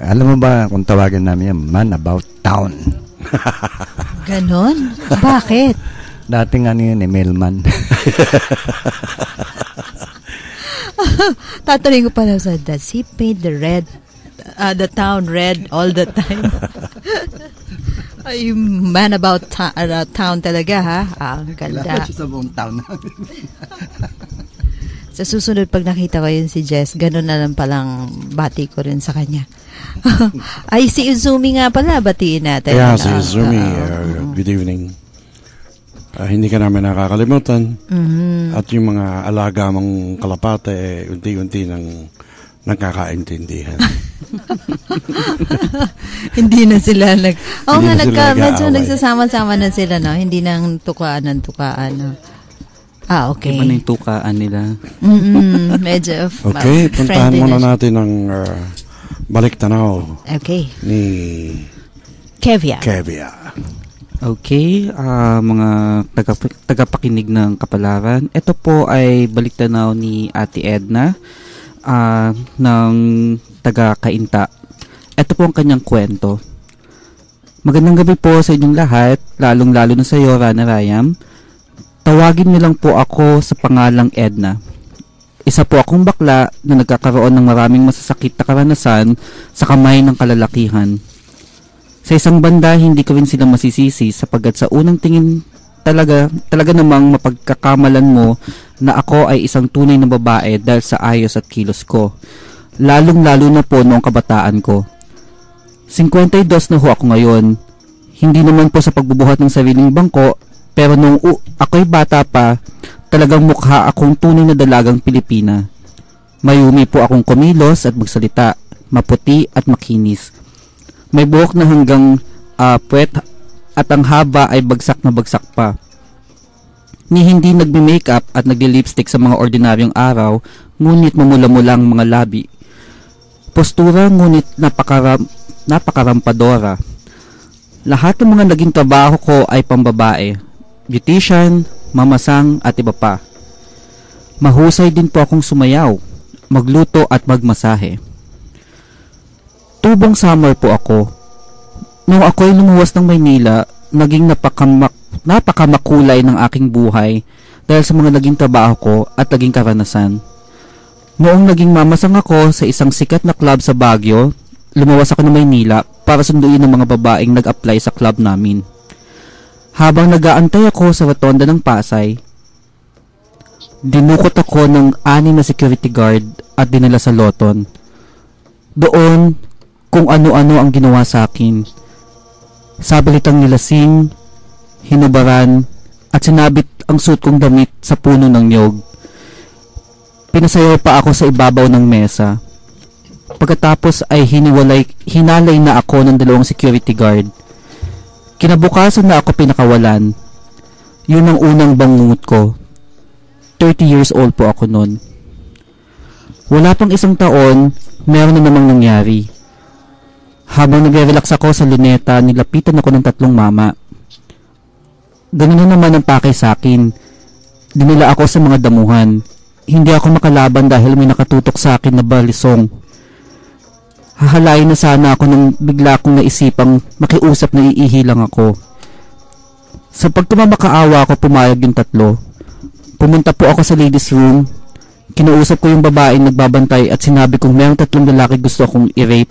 Alam mo ba kung tawagin namin yan, Man About Town? Ganon? Bakit? Dating yun, mailman. Tatanungin ko pala sa, does he paint the town red all the time? Ay, Man About Town talaga, ha? Ang ganda. Sa buong town. Sa susunod, pag nakita ko yun si Jess, gano'n na lang palang bati ko rin sa kanya. Ay, si Uzumi nga pala, batiin natin. Yeah, si Uzumi, good evening. Hindi ka namin nakakalimutan. Mm-hmm. At yung mga alaga mong kalapate, unti-unti nang nagkakaintindihan. Hindi na sila medyo nagsasama-sama na sila, no? Hindi nang tukaan. No? Okay. Iba na yung tukaan nila. Medyo Okay, puntahan friendly muna na siya. natin ang balik tanaw Okay. ni Kevia. Kevia. Okay, mga tagapakinig ng Kapalaran. Ito po ay baliktanaw ni Ate Edna ng taga-Kainta. Ito po ang kanyang kwento. Magandang gabi po sa inyong lahat, lalong-lalo na sa iyo, Rana Rayam. Tawagin niyo lang po ako sa pangalang Edna. Isa po akong bakla na nagkakaroon ng maraming masasakit na karanasan sa kamay ng kalalakihan. Sa isang banda, hindi ko rin sila masisisi sapagkat sa unang tingin talaga namang mapagkakamalan mo na ako ay isang tunay na babae dahil sa ayos at kilos ko. Lalong-lalo na po noong kabataan ko. 52 na ho ako ngayon. Hindi naman po sa pagbubuhat ng sariling bangko, pero nung ako'y bata pa, talagang mukha akong tunay na dalagang Pilipina. Mayumi po akong kumilos at magsalita, maputi at makinis. May buhok na hanggang puwet at ang haba ay bagsak na bagsak pa. Ni hindi nagme-makeup at nagli-lipstick sa mga ordinaryong araw, ngunit mamula-mula ang mga labi. Postura ngunit napakarampadora. Lahat ng mga naging trabaho ko ay pambabae. Beautician, mamasang at iba pa. Mahusay din po akong sumayaw, magluto at magmasahe. Tubong summer po ako. Nung ako'y lumuwas ng Maynila, naging napakamakulay ng aking buhay dahil sa mga naging trabaho ko at naging karanasan. Noong naging mamasang ako sa isang sikat na club sa Baguio, lumuwas ako ng Maynila para sunduin ng mga babaeng nag-apply sa club namin. Habang nag-aantay ako sa rotonda ng Pasay, dinukot ako ng 6 na security guard at dinala sa loton. Doon, kung ano-ano ang ginawa sa akin. Sabalitang nilasing, hinubaran, at sinabit ang suit kong damit sa puno ng niyog. Pinasayaw pa ako sa ibabaw ng mesa. Pagkatapos ay hinalay na ako ng 2 security guard. Kinabukasan na ako pinakawalan. Yun ang unang bangungot ko. 30 years old po ako noon. Wala pang 1 taon, meron na namang nangyari. Habang nagre-relax ako sa luneta, nilapitan ako ng 3 mama. Ganun na naman ang pakay sa akin. Dinala ako sa mga damuhan. Hindi ako makalaban dahil may nakatutok sa akin na balisong. Hahalayin na sana ako nang bigla kong naisipang makiusap na iihilang ako. Sa pagtumamakaawa ako, pumayag yung 3. Pumunta po ako sa ladies room. Kinausap ko yung babaeng nagbabantay at sinabi kong mayroong 3 lalaki gusto akong i-rape.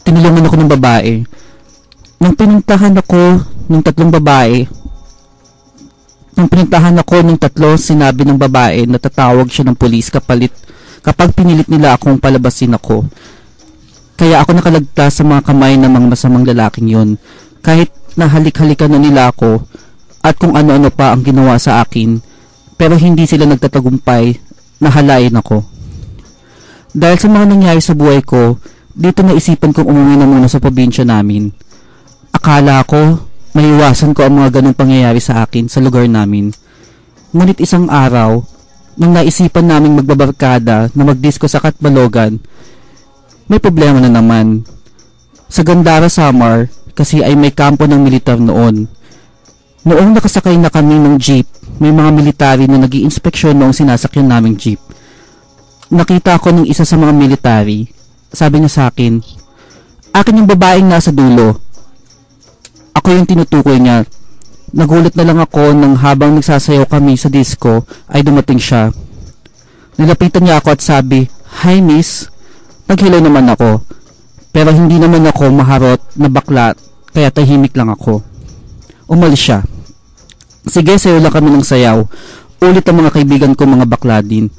Tinulungan ako ng babae. Nang pinuntahan ako ng 3, sinabi ng babae na tatawag siya ng pulis kapag pinilit nila akong palabasin ako. Kaya ako nakalagtas sa mga kamay ng mga masamang lalaking yon. Kahit nahalik-halikan na nila ako at kung ano-ano pa ang ginawa sa akin, pero hindi sila nagtatagumpay, nahalain ako. Dahil sa mga nangyari sa buhay ko, dito naisipan kong umuwi na muna sa probinsya namin. Akala ko, maiwasan ko ang mga ganong pangyayari sa akin sa lugar namin. Ngunit isang araw, nung naisipan naming magbabarkada na magdisko sa Katbalogan, may problema na naman. Sa Gandara, Samar, kasi ay may kampo ng militar noon. Noong nakasakay na kami ng jeep, may mga military na nag-iinspeksyon noong sinasakyan naming jeep. Nakita ko ng isa sa mga military. Sabi niya sa akin, "Akin yung babaeng nasa dulo." Ako yung tinutukoy niya. Nagulat na lang ako nang habang nagsasayaw kami sa disco ay dumating siya. Nilapitan niya ako at sabi, "Hi miss." Naghello naman ako. Pero hindi naman ako maharot na bakla kaya tahimik lang ako. Umalis siya. Sige, sayo lang kami ng sayaw. Ulit ang mga kaibigan ko mga bakla din.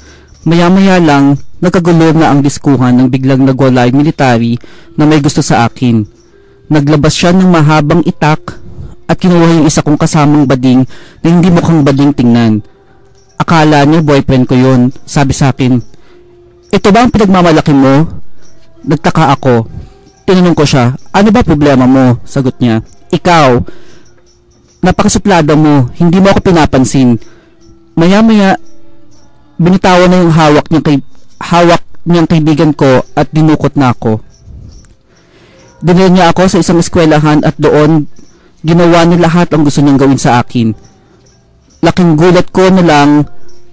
Maya-maya lang, nagkagulo na ang diskuhan nang biglang nagwala yung military na may gusto sa akin. Naglabas siya ng mahabang itak at kinuha yung isa kong kasamang bading na hindi mukhang bading tingnan. Akala niya boyfriend ko yun. Sabi sa akin, "Ito ba ang pinagmamalaki mo?" Nagtaka ako. Tinanong ko siya, "Ano ba problema mo?" Sagot niya, "Ikaw, napakasuplada mo, hindi mo ako pinapansin. Maya-maya, binitawan na yung hawak niyang kaibigan ko at dinukot na ako. Dinala niya ako sa isang eskwelahan at doon, ginawa niya lahat ang gusto niyang gawin sa akin. Laking gulat ko na lang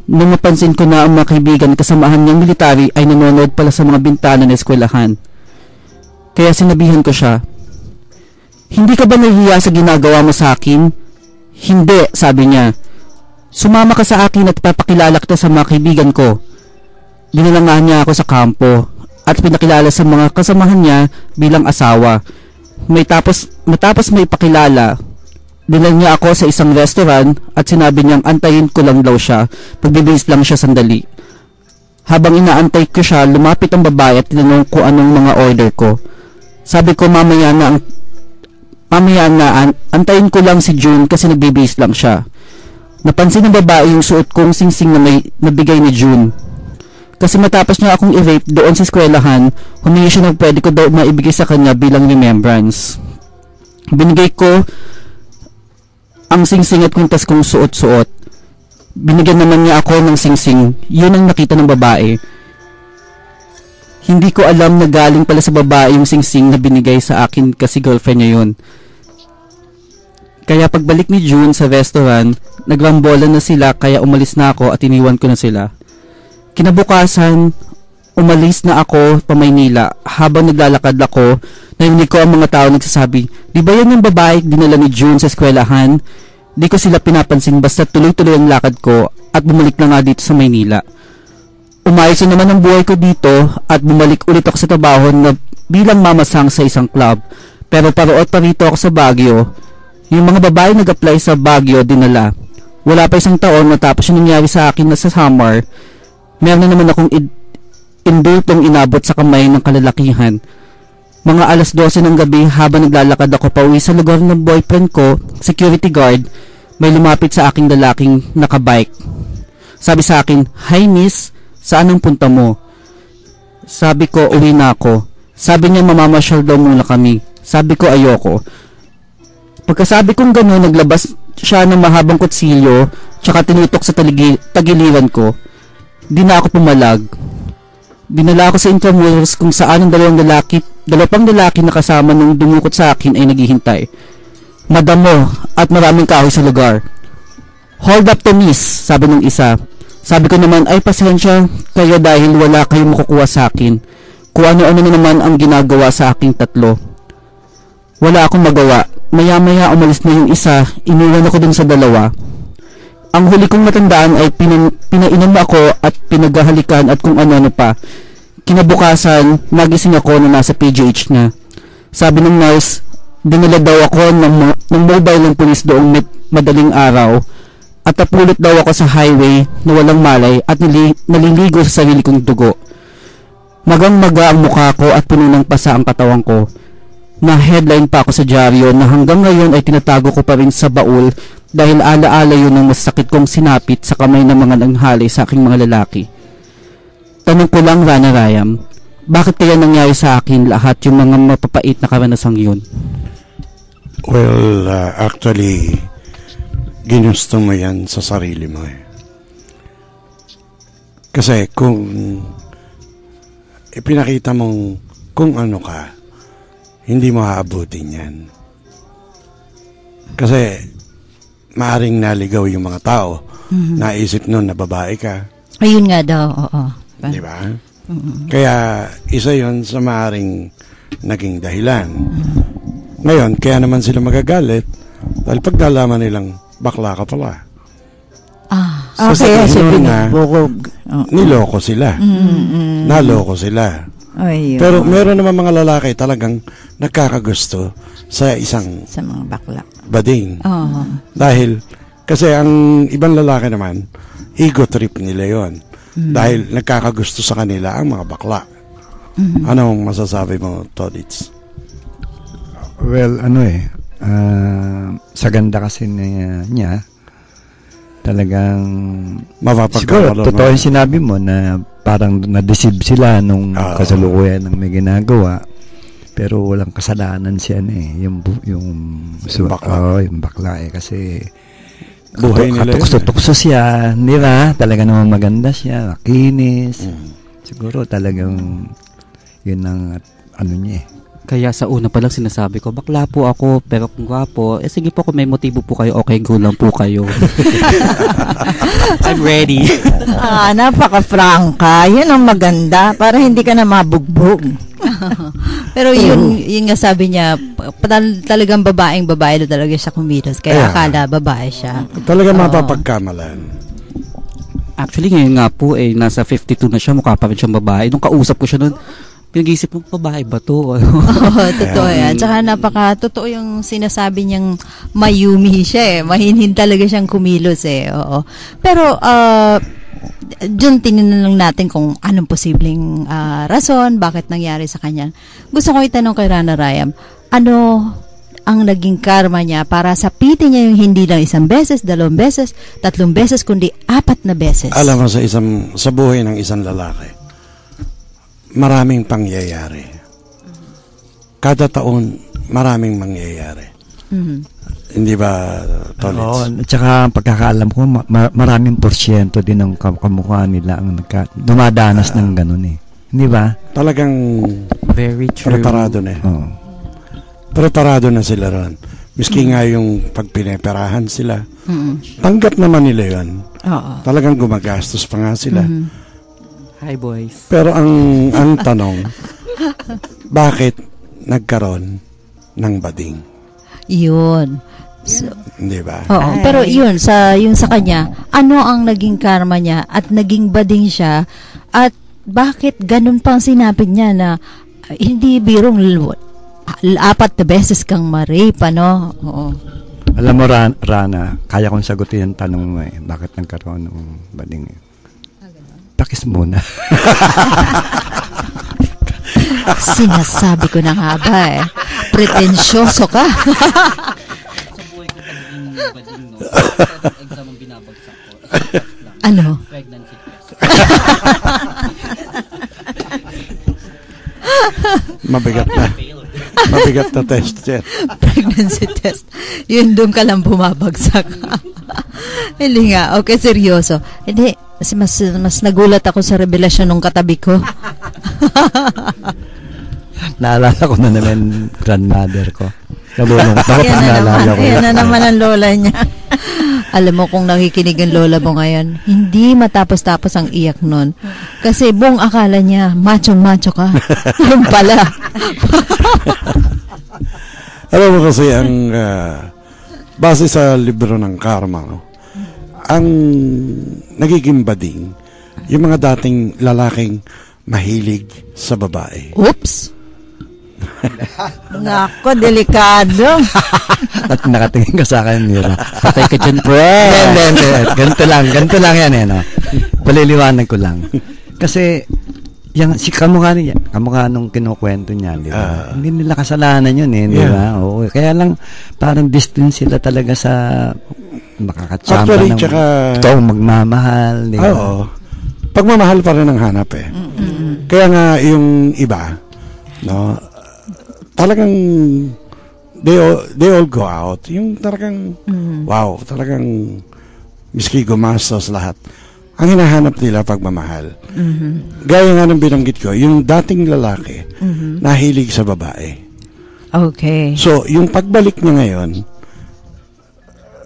nung mapansin ko na ang mga kaibigan kasamahan niyang military ay nanonood pala sa mga bintana ng eskwelahan. Kaya sinabihan ko siya, "Hindi ka ba nahihiya sa ginagawa mo sa akin?" "Hindi," sabi niya. "Sumama ka sa akin at papakilala kita sa mga kaibigan ko." Dinala nga niya ako sa kampo at pinakilala sa mga kasamahan niya bilang asawa. Matapos may ipakilala, dinala niya ako sa isang restaurant at sinabi niyang antayin ko lang daw siya, magbibihis lang siya sandali. Habang inaantay ko siya, lumapit ang babae at tinanong ko anong mga order ko. Sabi ko mamaya na, antayin ko lang si June kasi nagbibihis lang siya. Napansin ng babae yung suot kong singsing na may nabigay ni June. Kasi matapos niya akong i-rape doon sa eskwelahan, humingi siya ng pwede ko daw maibigay sa kanya bilang remembrance. Binigay ko ang singsing at kwintas kong suot-suot. Binigyan naman niya ako ng singsing. Yun ang nakita ng babae. Hindi ko alam na galing pala sa babae yung singsing na binigay sa akin kasi girlfriend niya yun. Kaya pagbalik ni June sa restaurant, nagrambolan na sila kaya umalis na ako at iniwan ko na sila. Kinabukasan, umalis na ako pa Maynila. Habang naglalakad ako, narinig ko ang mga tao nagsasabi, "Di ba yan yung babae dinala ni June sa eskwelahan?" Di ko sila pinapansin basta tuloy-tuloy ang lakad ko at bumalik na nga dito sa Maynila. Umayos na naman ang buhay ko dito at bumalik ulit ako sa trabaho na bilang mamasang sa isang club. Pero paroot pa rito ako sa Baguio. Yung mga babae nag-apply sa Baguio dinala. Wala pa isang taon matapos yung nangyari sa akin na sa summer, meron na naman akong indultong inabot sa kamay ng kalalakihan. Mga alas 12 ng gabi habang naglalakad ako pauwi sa lugar ng boyfriend ko, security guard, may lumapit sa aking lalaking nakabike. Sabi sa akin, "Hi miss, saan ang punta mo?" Sabi ko, "Uwi na ako." Sabi niya mamamasyal daw muna kami. Sabi ko, "Ayoko." Pagkasabi kong gano'n, naglabas siya ng mahabang kutsilyo tsaka tinutok sa tagiliran ko. Di na ako pumalag. Dinala ako sa Intramuros kung saan ang dalawa pang lalaki na kasama nung dumukot sa akin ay naghihintay. Madamo at maraming kahoy sa lugar. "Hold up to miss," sabi ng isa. Sabi ko naman, "Ay pasensya kayo dahil wala kayong makukuha sa akin." Kung ano-ano na naman ang ginagawa sa aking tatlo. Wala akong magawa. Maya-maya umalis na yung isa, iniwan ako dun sa dalawa. Ang huli kong matandaan ay pinainom ako at pinaghahalikan at kung ano-ano pa. Kinabukasan, nagising ako na nasa PGH na. Sabi ng nurse, dinala daw ako ng mobile ng pulis doong madaling araw at napulot daw ako sa highway na walang malay at naliligo sa sarili kong dugo. Magang-maga ang mukha ko at puno ng pasa ang katawan ko. Na-headline pa ako sa dyaryo na hanggang ngayon ay tinatago ko pa rin sa baul dahil ala-ala yun ang masakit kong sinapit sa kamay ng mga nanghalay sa aking mga lalaki. Tanong ko lang, Rana Rayam, bakit kaya nangyari sa akin lahat yung mga mapapait na karanasang yun? Well, actually, ginusto mo yan sa sarili mo eh. Kasi kung ipinakita mong kung ano ka, hindi mo haabutin yan. Kasi maaring naligaw yung mga tao. Naisip nun na babae ka. Ayun nga daw, oo. Di ba? Kaya isa yon sa maaring naging dahilan. Ngayon, kaya naman sila magagalit dahil pagdalaman nilang bakla ka pala. Okay, niloko sila. Naloko sila. Ayun. Pero meron naman mga lalaki talagang nagkakagusto sa isang sa mga bakla. Bading. Dahil kasi ang ibang lalaki naman, ego trip nila yon. Dahil nagkakagusto sa kanila ang mga bakla. Anong masasabi mo, Todits? Well, sa ganda kasi niya, talagang siguro, totoo yung sinabi mo na parang na-deceive sila nung kasalukuyan ng may ginagawa, pero walang kasalanan siya yung bakla. Yung bakla kasi buhay nila. Katukso siya, di ba? Talaga naman maganda siya, makinis. Siguro talagang yun ang ano niya eh. Kaya sa una pa lang sinasabi ko, bakla po ako, pero kung gwapo, sige po kung may motibo po kayo, okay, go lang po kayo. I'm ready. Napaka-franka. Yun ang maganda. Para hindi ka na mabugbog. Pero yun nga sabi niya, talagang babae talaga siya kumilos. Kaya akala babae siya. Talagang mapapagkamalan. Actually, ngayon nga po, nasa 52 na siya, mukha pa rin siyang babae. Nung kausap ko siya nun, pinag-isip mo, babae ba to? Totoo yan. Tsaka totoo yung sinasabi niyang mayumi siya Mahinhin talaga siyang kumilos Oo. Pero, dyan tininan lang natin kung anong posibleng rason, bakit nangyari sa kanya. Gusto ko itanong kay Rana Rayam, ano ang naging karma niya para sapitin niya yung hindi lang 1 beses, 2 beses, 3 beses, kundi 4 na beses? Alam mo, sa buhay ng isang lalaki, maraming pangyayari. Kada taon, maraming mangyayari. Hindi ba, Tolits? Oo, at saka pagkakaalam ko, maraming porsyento din ng kamukha nila ang dumadanas ng ganun Hindi ba? Talagang very true. Preparado na Preparado na sila ron. Miski nga yung pagpineperahan sila. Tanggap naman nila yun. Talagang gumagastos pa nga sila. Hi, boys. Pero ang tanong, bakit nagkaroon ng bading? Yun. So, hindi ba? Oo, pero yun sa kanya, ano ang naging karma niya at naging bading siya at bakit ganun pang sinabi niya na hindi birong 4 na beses kang ma-rape, Oo. Alam mo, Rana, kaya kong sagutin ang tanong mo bakit nagkaroon ng bading Pakis muna. Sinasabi ko na nga ba pretensyoso ka. Sa buhay ko talagang bading, no? Exam ang binabagsak ko. Ano? Pregnancy test. Mabigat na test yan. Pregnancy test. Yun doon ka lang bumabagsak. Hindi nga. Okay, seryoso. Hindi. Mas nagulat ako sa revelasyon ng katabi ko. Naalala ko na naman grandmother ko. Nabulong ako pag naalala ko. Yan na naman ang lola niya. Alam mo kung nakikinig ang lola mo ngayon, hindi matapos-tapos ang iyak nun. Kasi buong akala niya, macho-macho ka. Yung pala. Alam mo kasi ang base sa libro ng karma, ang nagiging bading, yung mga dating lalaking mahilig sa babae. Oops! Nako, delikado. At nakatingin ka sa akin, Mira. Patay ka dyan, pre. Hindi. Ganito lang yan, Paliliwanag ko lang. Kasi, si kamukha nung kinukwento niya, di ba? Hindi nila kasalanan yun, di ba? Oo. Kaya lang, parang distance sila talaga sa makakatsamba ng toong magmamahal, di ba? Oo. Pagmamahal pa rin ang hanap Kaya nga, yung iba, talagang they all go out. Yung talagang, wow, talagang miski gumastos lahat. Ang hinahanap nila pagmamahal. Gaya nga ng binanggit ko, yung dating lalaki, nahilig sa babae. Okay. So, yung pagbalik niya ngayon,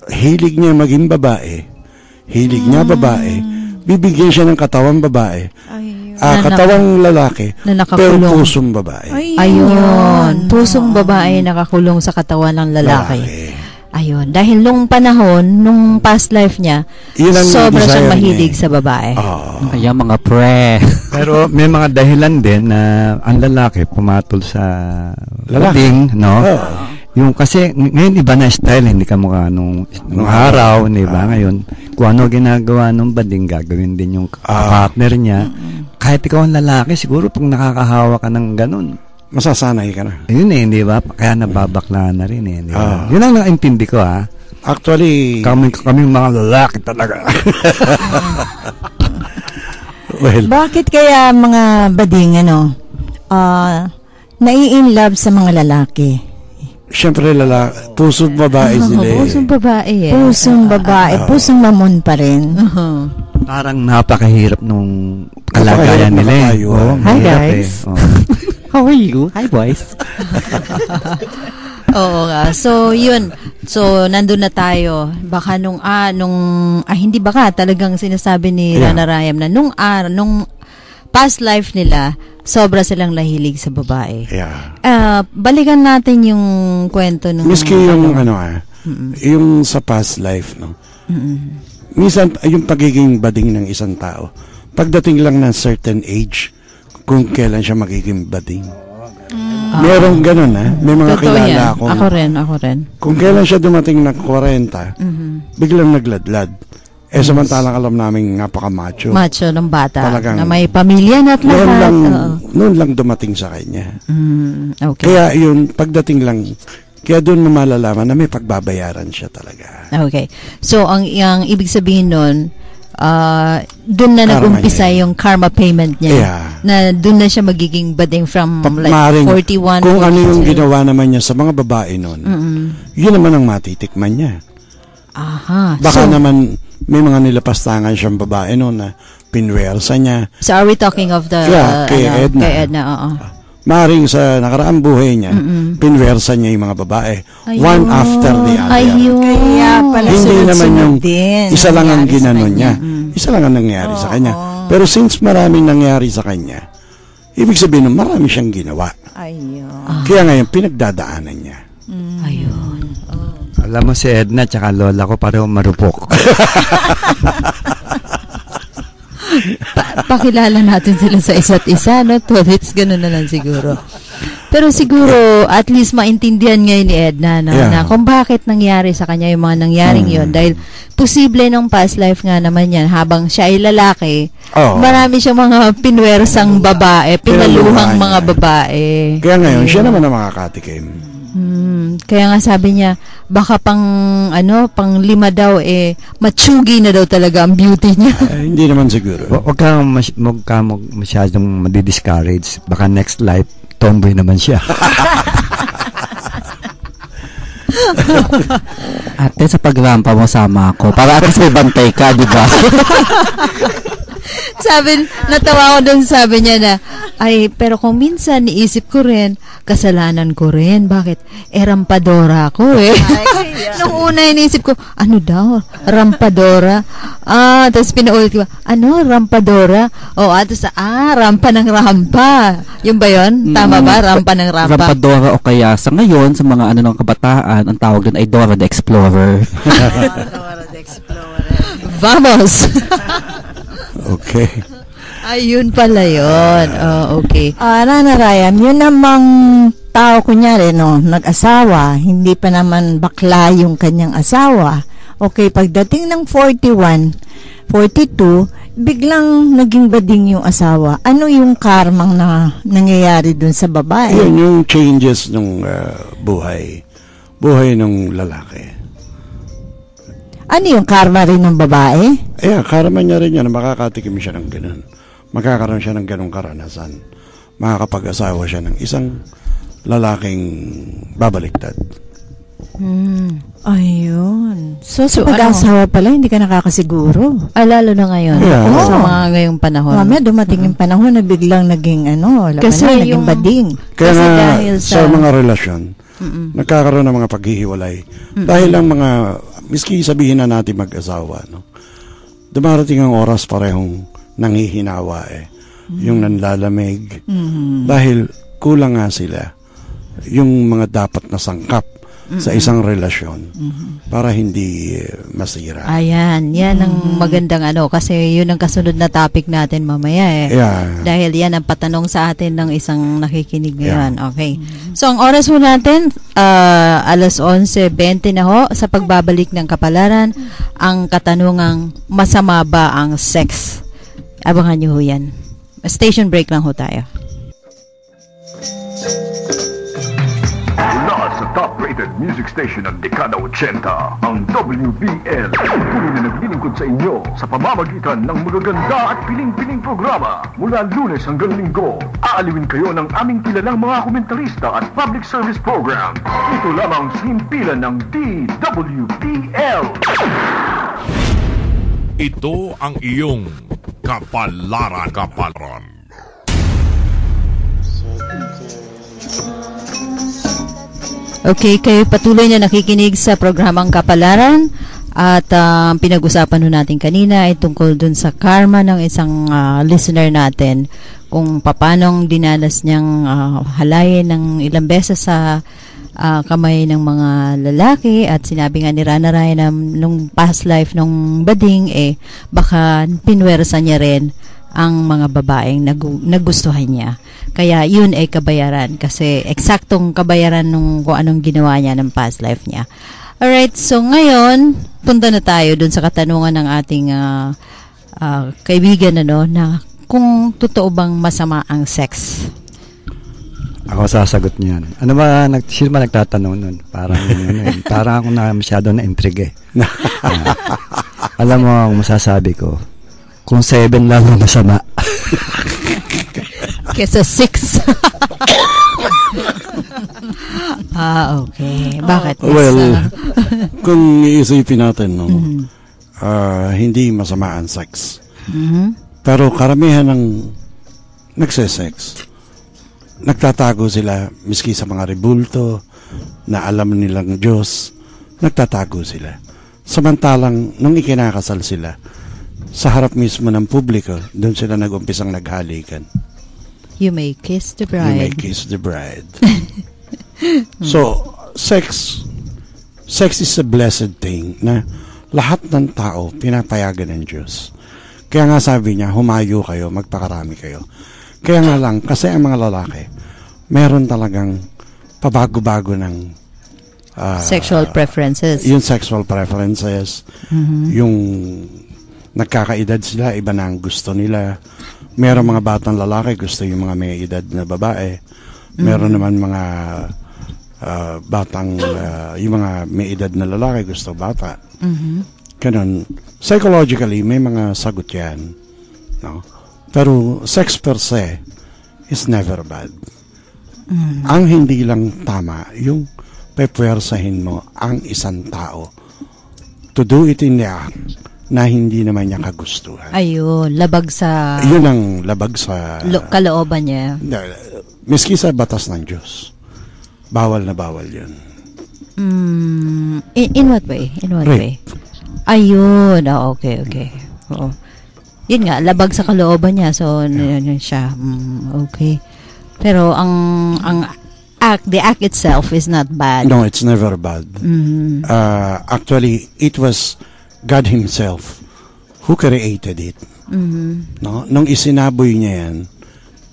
hilig niya maging babae, hilig niya babae, bibigyan siya ng katawang babae, katawang lalaki, pero pusong babae. Ayun. Pusong babae nakakulong sa katawan ng lalaki. Ayun. Dahil nung panahon, nung past life niya, sobra siyang mahilig sa babae. Kaya mga pre. Pero may mga dahilan din na ang lalaki pumatol sa bading, Yung kasi ngayon iba na style, hindi ka mukha nung araw, di ba? Ngayon, kung ano ginagawa nung bading, gagawin din yung partner niya. Kahit ikaw ang lalaki, siguro pag nakakahawa ka ng ganun, masasanay ka na. Ayun di ba? Kaya nababakla na rin di ba? Yun ang naintindi ko, Actually, kami mga lalaki talaga. Bakit kaya mga bading, nai-in love sa mga lalaki? Siyempre, pusong babae sila eh. Pusong babae eh. Pusong babae, pusong mamon pa rin. Parang napakahirap nung kalagayan nila eh. Napakahirap Hi, mahirap guys. Eh. Oh. How are you? Hi, boys. Oo nga. So, yun. So, nandun na tayo. Baka hindi baka, talagang sinasabi ni Rana Rayam na nung past life nila, sobra silang nahilig sa babae. Yeah. Balikan natin yung kwento nung... Miski yung yung sa past life, no? Minsan, yung pagiging bading ng isang tao, pagdating lang ng certain age, kung kailan siya magiging bading. Merong ganun, May mga Totoo kilala yan. akong... Ako rin. Kung kailan siya dumating ng 40, biglang nagladlad. Samantalang alam namin napaka-macho. Macho ng bata. Talagang, na may pamilya na at lahat. Noon lang dumating sa kanya. Okay. Kaya yun, pagdating lang, kaya doon mo malalaman na may pagbabayaran siya talaga. Okay. So, ang ibig sabihin nun, doon na nag-umpisa yung karma payment niya. Yeah. Na doon na siya magiging bading from Maring, 41. kung ano yung ginawa naman niya sa mga babae noon, yun naman ang matitikman niya. Aha. Baka naman may mga nilapastangan siyang babae noon na pinwersa niya. So, are we talking of the... kay Edna. Kay Edna, oo. Maring sa nakaraang buhay niya, pinwersa niya yung mga babae. Ayun. One after the other. Ayun. Kaya pala Hindi naman yung din. isa lang ang ginanon niya. Isa lang ang nangyari sa kanya. Pero since maraming nangyari sa kanya, ibig sabihin marami siyang ginawa. Ayun. Kaya ngayon, pinagdadaanan niya. Ayun. Alam mo si Edna tsaka lola ko pareho marupok. Pakilala natin sila sa isa't isa, no? It's ganun na lang siguro. Pero siguro, at least maintindihan ngayon ni Edna na kung bakit nangyari sa kanya yung mga nangyaring yon. Dahil posible nung past life nga naman yan, habang siya ay lalaki, marami siyang mga pinwersang babae, pinaluhang mga babae. Kaya ngayon, siya naman ang makakatikim. Kaya nga sabi niya, baka pang 5 daw, matsugi na daw talaga ang beauty niya. Hindi naman siguro. Huwag ka masyadong madi-discourage. Baka next life, tomboy naman siya. Ate, sa pagrampa mo sama ako. Para at least may bantay ka, di ba? Natawa ko dun, sabi niya na, pero kung minsan niisip ko rin, kasalanan ko rin. Bakit? Rampadora ako Nung una iniisip ko, ano daw? Rampadora? Tapos pinaulit ko, Rampadora? Tapos, rampa ng rampa. Yung ba yun? Tama ba? Rampa ng rampa? Rampadora o kaya sa ngayon, sa mga ng kabataan, ang tawag doon ay Dora the Explorer. Dora the Explorer. Vamos! Okay. Ayun pala yun. Okay. Rana Rayam, yun namang tao kunyari, nag-asawa, hindi pa naman bakla yung kanyang asawa. Okay, pagdating ng 41, 42, biglang naging bading yung asawa. Ano yung karmang na nangyayari dun sa babae? Yun yung changes ng buhay. Buhay ng lalaki. Ano yung karma rin ng babae? Karma niya rin yan. Makakatikim siya ng ganun. Magkakaroon siya ng ganung karanasan. Makakapag-asawa siya ng isang lalaking babaliktad. Ayun. So sa pag-asawa pala, hindi ka nakakasiguro. Lalo na ngayon. Yeah. Sa mga ngayong panahon. Mamaya dumating yung panahon na biglang naging Kasi naging bading. Kaya kasi nga, dahil sa mga relasyon, nagkakaroon ng mga paghihiwalay. Dahil lang miski sabihin na natin mag-asawa, dumarating ang oras parehong nanghihinawa yung nanlalamig. Dahil kulang nga sila yung mga dapat na sangkap sa isang relasyon para hindi masira. Ayan, yan ang magandang kasi yun ang kasunod na topic natin mamaya Dahil yan ang patanong sa atin ng isang nakikinig ngayon. Okay. So, ang oras mo natin, 11:20 na ho, sa pagbabalik ng Kapalaran, ang katanungang, masama ba ang sex? Abangan nyo ho yan. Station break lang ho tayo. Mula sa top-rated music station ng dekada 80, ang WBL. Tuloy na naglilingkod sa inyo sa pamamagitan ng magaganda at piling-piling programa. Mula Lunes hanggang Linggo, aaliwin kayo ng aming kilalang mga komentarista at public service program. Ito lamang sa himpilan ng DWBL. Ito ang iyong Kapalaran. Okay, kayo patuloy na nakikinig sa programang Kapalaran at pinag-usapan natin kanina ay tungkol dun sa karma ng isang listener natin kung paanong dinanas niyang halayin ng ilang beses sa kamay ng mga lalaki at sinabi nga ni Rana Ryan na nung past life nung bading baka pinwersa niya rin ang mga babaeng nagustuhan niya. Kaya yun ay kabayaran kasi eksaktong kabayaran nung kung anong ginawa niya ng past life niya. Alright, so ngayon, punta na tayo dun sa katanungan ng ating kaibigan na kung totoo bang masama ang sex. Ako sasagot niyan. Ano ba, sino ba nagtatanong nun? Parang parang ako na masyado na-intrigue. Alam mo, ang masasabi ko, kung 7 lang ang masama. Kesa 6. Okay. Bakit? Well, kung iisipin natin, hindi masama ang sex. Pero karamihan ng nagse-sex, nagtatago sila, miski sa mga rebulto, na alam nilang Diyos, nagtatago sila. Samantalang, nung ikinakasal sila, sa harap mismo ng publiko, doon sila nag-umpisang naghalikan. You may kiss the bride. You may kiss the bride. So, sex is a blessed thing na lahat ng tao pinapayagan ng Diyos. Kaya nga sabi niya, humayo kayo, magpakarami kayo. Kaya nga lang, kasi ang mga lalaki, meron talagang pabago-bago ng sexual preferences. Yung sexual preferences, yung nagkakaedad sila, iba na ang gusto nila. Meron mga batang lalaki, gusto yung mga may edad na babae. Meron naman mga batang, yung mga may edad na lalaki, gusto bata. Ganun. Psychologically, may mga sagot yan. No? Pero sex per se is never bad. Ang hindi lang tama, yung pepwersahin mo ang isang tao to do it in the act na hindi naman niya kagustuhan. Ayun, labag sa... Yun ang labag sa... kalooban niya. Miski sa batas ng Diyos. Bawal na bawal yun. In what way? In what way? Ayun, okay. Oo. Yun nga, labag sa kalooban niya. So, yun siya. Okay. Pero the act itself is not bad. No, it's never bad. Actually, it was God Himself who created it. No? Nung isinaboy niya yan,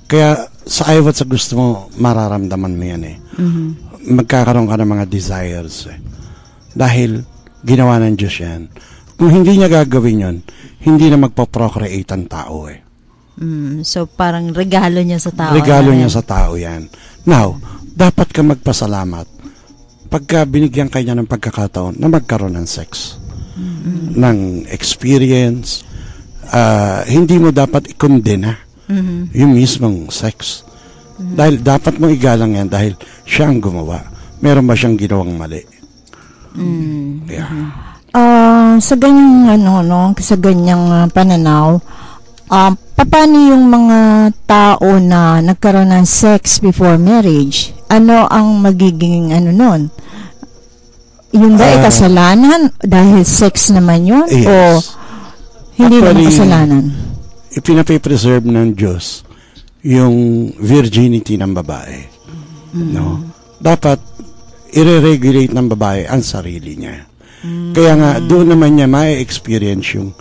kaya sa ayaw at sa gusto mo, mararamdaman mo yan magkakaroon ka ng mga desires dahil ginawa ng Diyos yan. Kung hindi niya gagawin yun, hindi na magpo-procreate ang tao So parang regalo niya sa tao. Regalo niya sa tao yan. Now, dapat ka magpasalamat pagka binigyan ka niya ng pagkakataon na magkaroon ng sex. Ng experience, hindi mo dapat ikondena yung mismong sex. Dahil dapat mo igalang yan dahil siya ang gumawa. Meron ba siyang ginawang mali? Yeah. Sa ganyang sa ganyang pananaw, paano yung mga tao na nagkaroon ng sex before marriage? Ano ang magiging nun? Yung ba kasalanan dahil sex naman yun? Yes. O hindi naman kasalanan? Ipinapipreserve ng Diyos yung virginity ng babae. No? Dapat i-regulate ng babae ang sarili niya. Kaya nga, doon naman niya ma-experience yung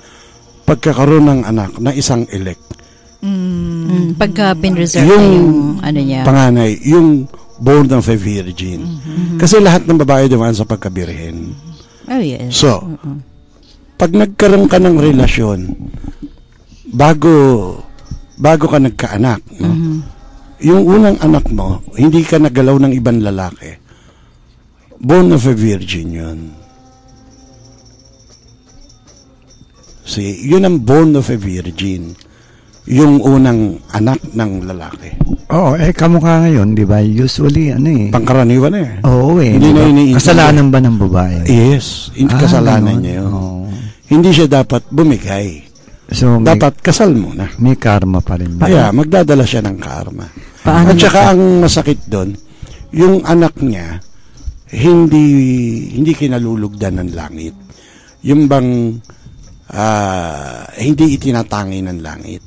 pagkakaroon ng anak na isang elect. Pagka pinreserve yung niya. Panganay, yung born of a virgin. Kasi lahat ng babae dumaan sa pagkabirhen. Oh, yes. So, pag nagkaroon ka ng relasyon, bago ka nagkaanak, no? Yung unang anak mo, hindi ka nagalaw ng ibang lalaki, Born of a virgin yun. See, yun ang born of a virgin. Yung unang anak ng lalaki. Oo, kamukha ngayon, di ba? Usually, pangkaraniwan eh. Oo Hindi na iniintindi. Kasalanan ba ng babae? Yes, kasalanan ganun. niya yun. Oo. Hindi siya dapat bumigay. So, dapat kasal muna. May karma pa rin. Kaya magdadala siya ng karma. Paano At saka ang masakit doon, yung anak niya, hindi kinalulugdan ng langit. Yung bang hindi itinatangi ng langit.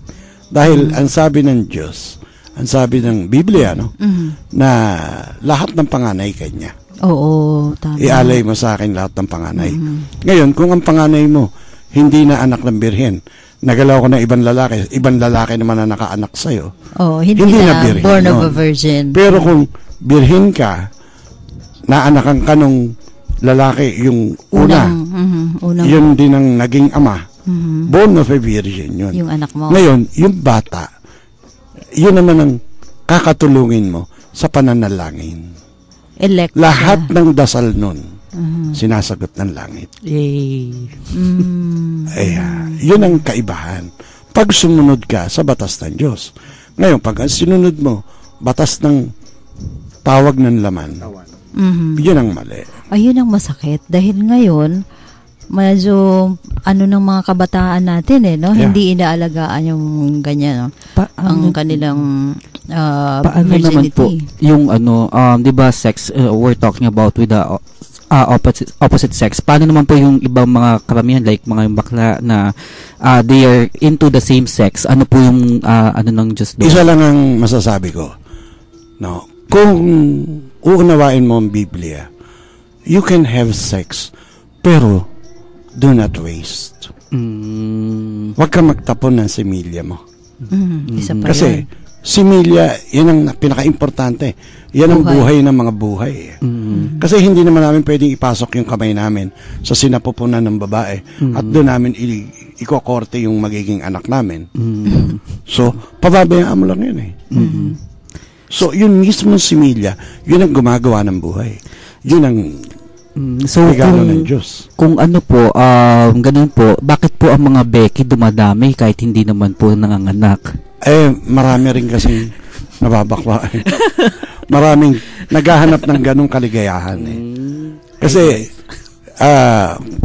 Dahil ang sabi ng Diyos, ang sabi ng Biblia, na lahat ng panganay kanya. Oo, tama. Ialay mo sa akin lahat ng panganay. Ngayon, kung ang panganay mo hindi na anak ng birhen, nagalaw ko ng ibang lalaki naman na nakaanak sa'yo. Oh, hindi na birhen, born of a virgin. Pero kung birhen ka, naanakan ka nung lalaki, yung unang yun din ang naging ama. Born of a virgin yun. Yung anak mo. Ngayon, yung bata, yun naman ang kakatulungin mo sa pananalangin. Elect lahat ng dasal nun, sinasagot ng langit. Yay. Yun ang kaibahan. Pag sumunod ka sa batas ng Diyos. Ngayon, pag sinunod mo, batas ng tawag ng laman, yun ang mali. Ayun ang masakit. Dahil ngayon, medyo ng mga kabataan natin no? Yeah. Hindi inaalagaan yung ganyan, no? Ang kanilang paano naman po yung 'di ba sex we're talking about with the opposite sex. Paano naman po yung ibang mga karamihan like mga bakla na they are into the same sex? Ano po yung ng Diyos doon? Isa lang ang masasabi ko. No, kung uunawain mo ang Biblia, you can have sex pero do not waste. Huwag kang magtapon ng similya mo. Isa pa kasi similya, yan ang pinaka-importante. Yan ang buhay ng mga buhay. Kasi hindi naman namin pwedeng ipasok yung kamay namin sa sinapupunan ng babae at doon namin ikokorte yung magiging anak namin. So, pababayaan mo lang yun eh. So, yun mismo similya, yun ang gumagawa ng buhay. Yun ang so ng Diyos. Kung ganun po, bakit po ang mga Becky dumadami kahit hindi naman po nanganganak? Marami rin kasi nababakla. Maraming naghahanap ng ganung kaligayahan Kasi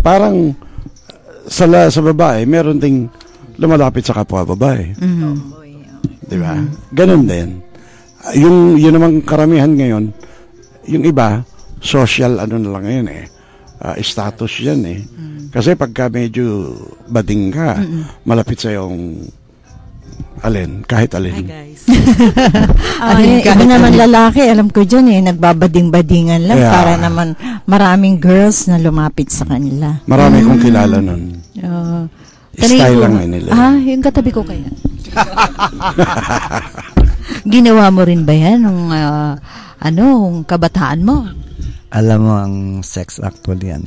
parang sa babae, meron ding lumalapit sa kapwa babae. Di ba? Ganun din. Yun namang karamihan ngayon, yung iba, social na lang yun status yan kasi pagka medyo bading ka malapit sa yung kahit alin. Hi guys. Iba naman lalaki, alam ko dyan nagbabading-badingan lang para naman maraming girls na lumapit sa kanila. Marami kong kilala nun. Style lang nila. Yung katabi ko kaya. Ginawa mo rin ba yan nung kabataan mo? Alam mo, ang sex actually, yan.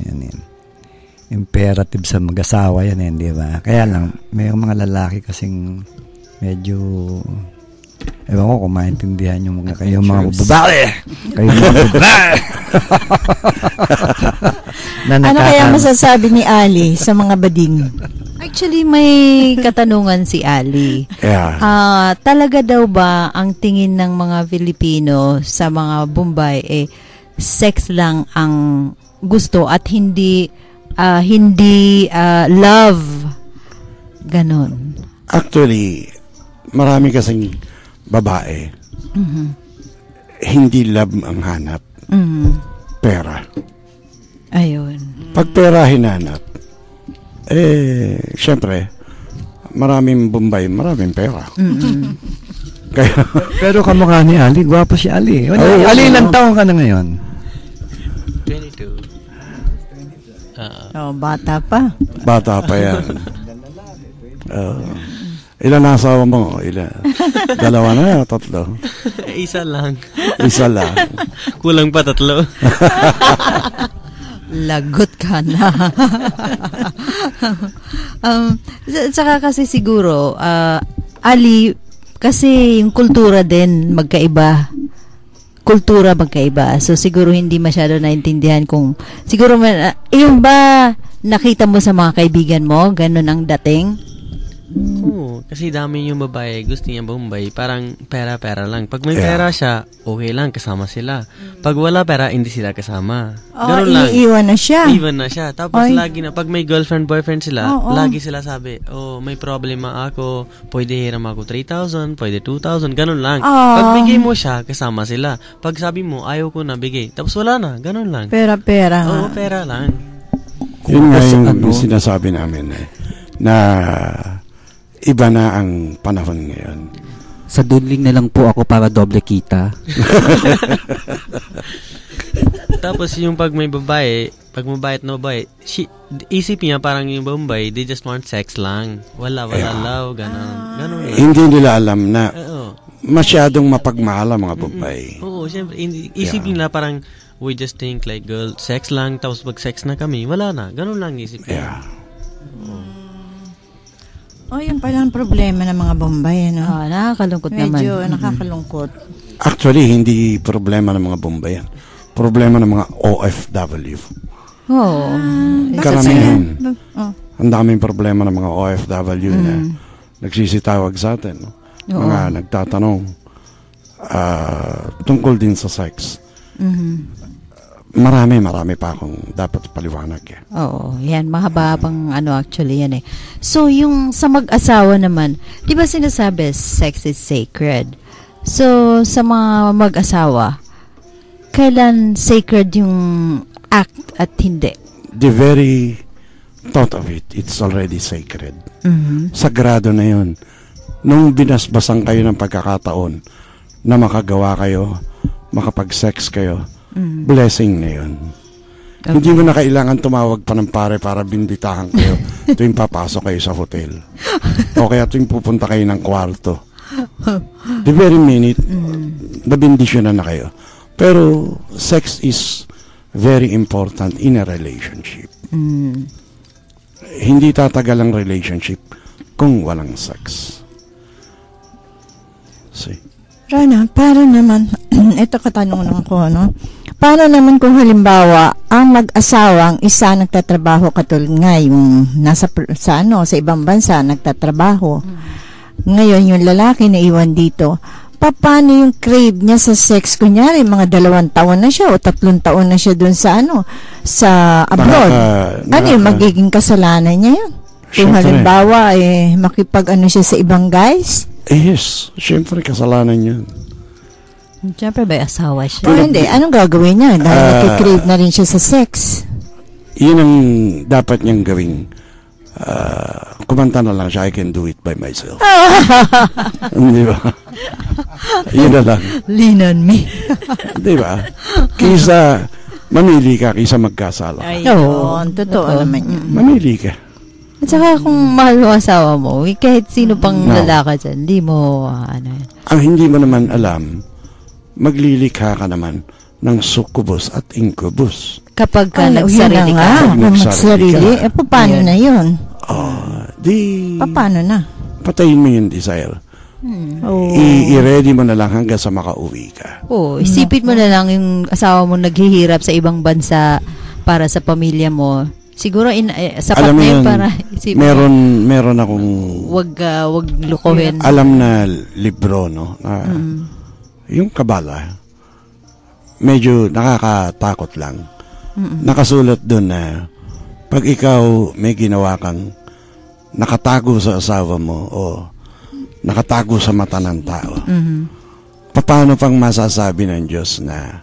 Imperative sa mag-asawa yan, di ba? Kaya lang, may mga lalaki kasing medyo, ewan ko kung maintindihan yung mga babae. Kayong mga babae. Ano kaya masasabi ni Ali sa mga bading? Actually, may katanungan si Ali. Talaga daw ba ang tingin ng mga Filipino sa mga Bombay sex lang ang gusto at hindi love? Ganon. Actually, marami kasing babae hindi love ang hanap. Pera. Ayun. Pag pera hinanap, syempre, maraming Bombay, maraming pera. Kaya, pero kamukha ni Ali, gwapo si Ali. Ali, ilang taon ka na ngayon? 22. Bata pa. Bata pa yan. Ilan na asawa mo? Ilan? Dalawa na, tatlo? Isa lang. Isa lang. Kulang pa 3. Lagot ka na. Saka kasi siguro, Ali, kasi yung kultura din magkaiba. kultura magkaiba. So, siguro hindi masyado naintindihan kung, siguro, yung ba, nakita mo sa mga kaibigan mo, ganun ang dating? Oo, kasi dami yung babae, gusto niya Bombay, parang pera-pera lang. Pag may pera siya, okay lang, kasama sila. Pag wala pera, hindi sila kasama. Ganun lang. Iiwan na siya. Iwan na siya. Tapos lagi na, pag may girlfriend, boyfriend sila, lagi sila sabi, may problema ako, pwede hiram ako 3,000, pwede 2,000, ganun lang. Pag bigay mo siya, kasama sila. Pag sabi mo, ayaw ko na bigay, tapos wala na, ganun lang. Pera-pera. Oo, pera lang. Yun nga yung sinasabi namin na iba na ang panahon ngayon. Sa dunling na lang po ako para doble kita. Tapos yung pag may babae, pag mabait na babae, isip niya parang yung Bombay, they just want sex lang. Wala love, ganun. Hindi nila alam na masyadong mapagmahal ang mga babae. Oo, syempre, isip nila parang, we just think like, girl, sex lang, tapos pag sex na kami, wala na. Ganun lang isip niya. Yun pala ang problema ng mga Bombay, no? Nakakalungkot naman. Medyo nakakalungkot. Actually, hindi problema ng mga Bombay yan. Problema ng mga OFW. Karamihan. Ang daming problema ng mga OFW na nagsisitawag sa atin. No? Mga nagtatanong tungkol din sa sex. Marami pa akong dapat paliwanag. Oo, yan. Mahaba pang actually yan eh. So, yung sa mag-asawa naman, di ba sinasabi, sex is sacred? So, sa mga mag-asawa, kailan sacred yung act at hindi? The very thought of it, it's already sacred. Sagrado na yun. Nung binasbasan kayo ng pagkakataon na makagawa kayo, makapag-sex kayo, blessing na yun. Hindi mo na kailangan tumawag pa ng pare para binditahan kayo tuwing papasok kayo sa hotel. O kaya tuwing pupunta kayo ng kwarto. The very minute, nabindisyonan na kayo. Pero sex is very important in a relationship. Hindi tatagal ang relationship kung walang sex. See? Rana, para naman, ito katanungan ko, no? Para naman kung halimbawa, ang mag-asawang isa nagtatrabaho katulad nga yung nasa sa ibang bansa nagtatrabaho. Ngayon yung lalaki na iwan dito, paano yung crave niya sa sex? Kunyari, mga 2 taon na siya o 3 taon na siya dun sa sa abroad. Yung magiging kasalanan niya yun? Kung halimbawa, makipag siya sa ibang guys? Yes, syempre kasalanan yun. Siyempre ba asawa siya? Hindi, anong gagawin niya? Dahil nakikrave na rin siya sa sex. Yun ang dapat niyang gawing kumanta na lang siya, I can do it by myself. Di ba? Yun na lang. Lean on me. Di ba? Kaysa mamili ka, kaysa magkasala. Oo, totoo naman yun. Mamili ka. At saka kung mahal mo asawa mo, kahit sino pang lalaka dyan, hindi mo, Ang hindi mo naman alam, maglilikha ka naman ng succubus at incubus. Kapag ka nagsarili ka. Nagsarili. Paano na yun? Paano na? Patayin mo yung desire. I-ready mo na lang hanggang sa makauwi ka. Isipin mo na lang yung asawa mo naghihirap sa ibang bansa para sa pamilya mo. Siguro sapat na yun para isipin. Meron akong wag lukuhin. Alam na libro, no? Yung Kabala, medyo nakakatakot lang. Nakasulat doon na pag ikaw may ginawa kang nakatago sa asawa mo o nakatago sa mata ng tao, paano pang masasabi ng Diyos na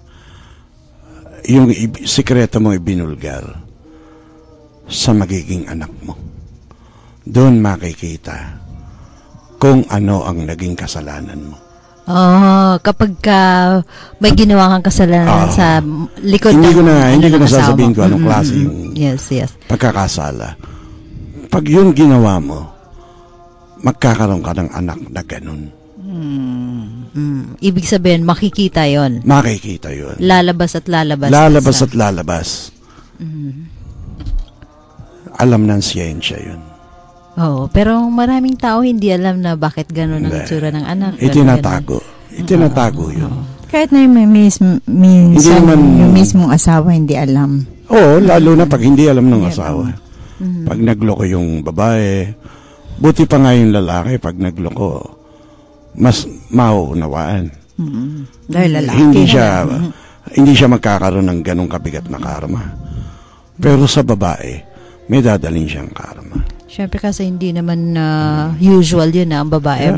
yung sikreto mo ibinulgar sa magiging anak mo? Doon makikita kung ano ang naging kasalanan mo. Kapag may ginawa kang kasalanan sa likod hindi ko na sasabihin ko anong klase yung yes. pagkakasala. Pag yun ginawa mo, magkakaroon ka ng anak na ganun. Ibig sabihin, makikita yon. Makikita yon. Lalabas at lalabas. At lalabas. Alam ng siyensya yun. Pero maraming tao hindi alam na bakit gano'n ang itsura ng anak. Itinatago yun. Kahit na yung minsan, naman- yung mismong asawa hindi alam. Oo, lalo na pag hindi alam ng asawa. Pag nagloko yung babae, buti pa nga yung lalaki pag nagloko, mas mauunawaan. Dahil lalaki. Hindi siya magkakaroon ng ganong kabigat na karma. Pero sa babae, may dadalhin siyang karma. Siyempre kasi hindi naman usual yun na ang babae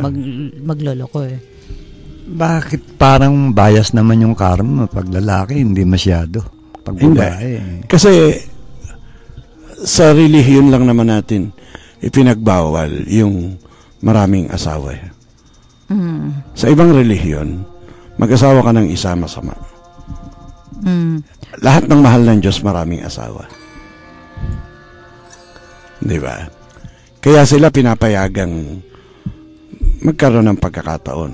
magloloko eh. Bakit parang bias naman yung karma? Pag lalaki, hindi masyado. Pag babae. Kasi sa relihiyon lang naman natin ipinagbawal yung maraming asawa. Sa ibang relihiyon, mag-asawa ka ng isa masama. Lahat ng mahal ng Diyos maraming asawa. Di ba? Kaya sila pinapayagang magkaroon ng pagkakataon.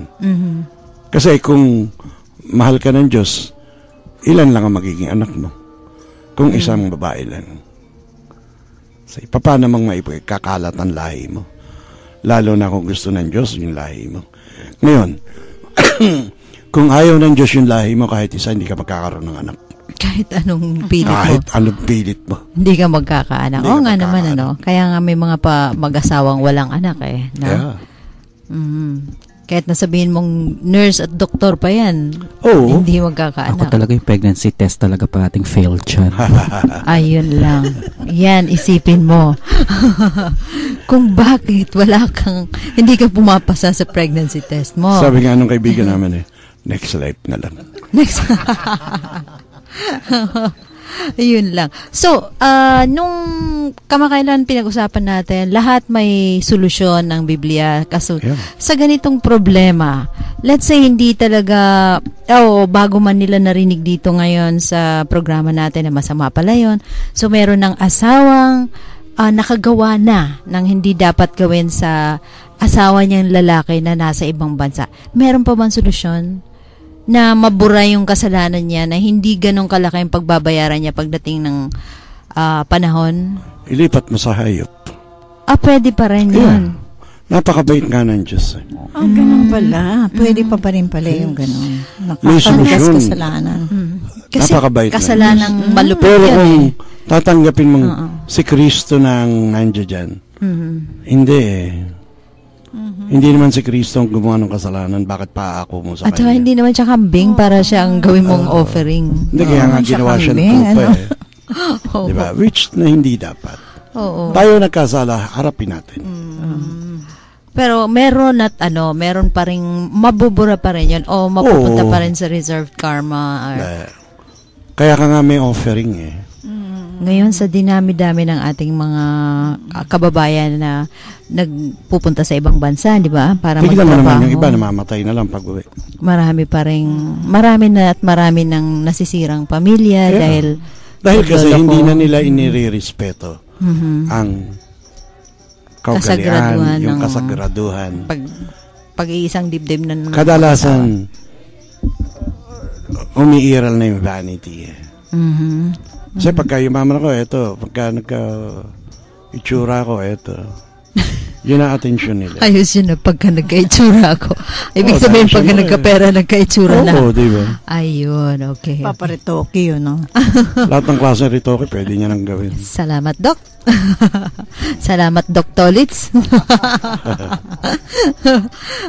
Kasi kung mahal ka ng Diyos, ilan lang ang magiging anak mo? Kung isang babae lang. So, paano namang maipagkakalat ang lahi mo? Lalo na kung gusto ng Diyos yung lahi mo. Ngayon, kung ayaw ng Diyos yung lahi mo, kahit isa, hindi ka magkakaroon ng anak. Kahit anong pilit mo. Kahit anong pilit mo. Hindi ka magkakaanak. Oo nga naman, ano. Kaya nga may mga mag-asawang walang anak eh. No? Yeah. Kahit nasabihin mong nurse at doktor pa yan, hindi magkakaanak. Ako talaga yung pregnancy test talaga parating failed siya. Ayun lang. Yan, isipin mo. Kung bakit hindi ka pumapasa sa pregnancy test mo. Sabi nga nung kaibigan namin next life na lang. Next. Yun lang. So, nung kamakailan pinag-usapan natin, lahat may solusyon ng Biblia. Kaso, sa ganitong problema, let's say hindi talaga, bago man nila narinig dito ngayon sa programa natin na masama pala yun. So, meron ng asawang nakagawa na ng hindi dapat gawin sa asawa niyang lalaki na nasa ibang bansa. Meron pa bang solusyon na mabura yung kasalanan niya, na hindi ganong kalaki yung pagbabayaran niya pagdating ng panahon? Ilipat mo sa hayop. Pwede pa rin yun. Napakabait nga ng Diyos. Ganun pala. Pwede pa rin pala yung ganun. Nakakaligas kasalanan. Kasi napakabait kasalanang malupit pero yan kung tatanggapin mong si Kristo nang nandiyan dyan, hindi Hindi naman si Kristo ang gumawa ng kasalanan, bakit pa ako mo sa At kanya? hindi naman siya kambing para siya ang gawin mong offering. Hindi, kaya nga ginawa siya ng tupa Diba? Which na hindi dapat. Tayo nagkasala, harapin natin. Pero meron meron pa rin, mabubura pa rin yun o mapupunta pa rin sa reserved karma. Kaya ka nga may offering Ngayon sa dinami-dami ng ating mga kababayan na nagpupunta sa ibang bansa, di ba? Para magtrabaho. Tignan mo naman yung iba, namamatay na lang pag-uwi. Marami nang nasisirang pamilya dahil kasi hindi na nila inirerespeto ang kaugalian, yung kasagraduhan. Pag-iisang dibdib na kadalasan umiiral na yung vanity. Kasi pagka yumaman ako, pagka nagka-itsura ko, yun ang atensyon nila. Ayos yun pagka nagka-itsura ako. Ibig sabihin, pagka nagka-pera, nagka-itsura na. Oo, diba? Ayun, okay. Paparitoke yun, no? Lahat ng klase ng ritoke, pwede niya nang gawin. Salamat, Doc. Salamat, Doc Tolitz.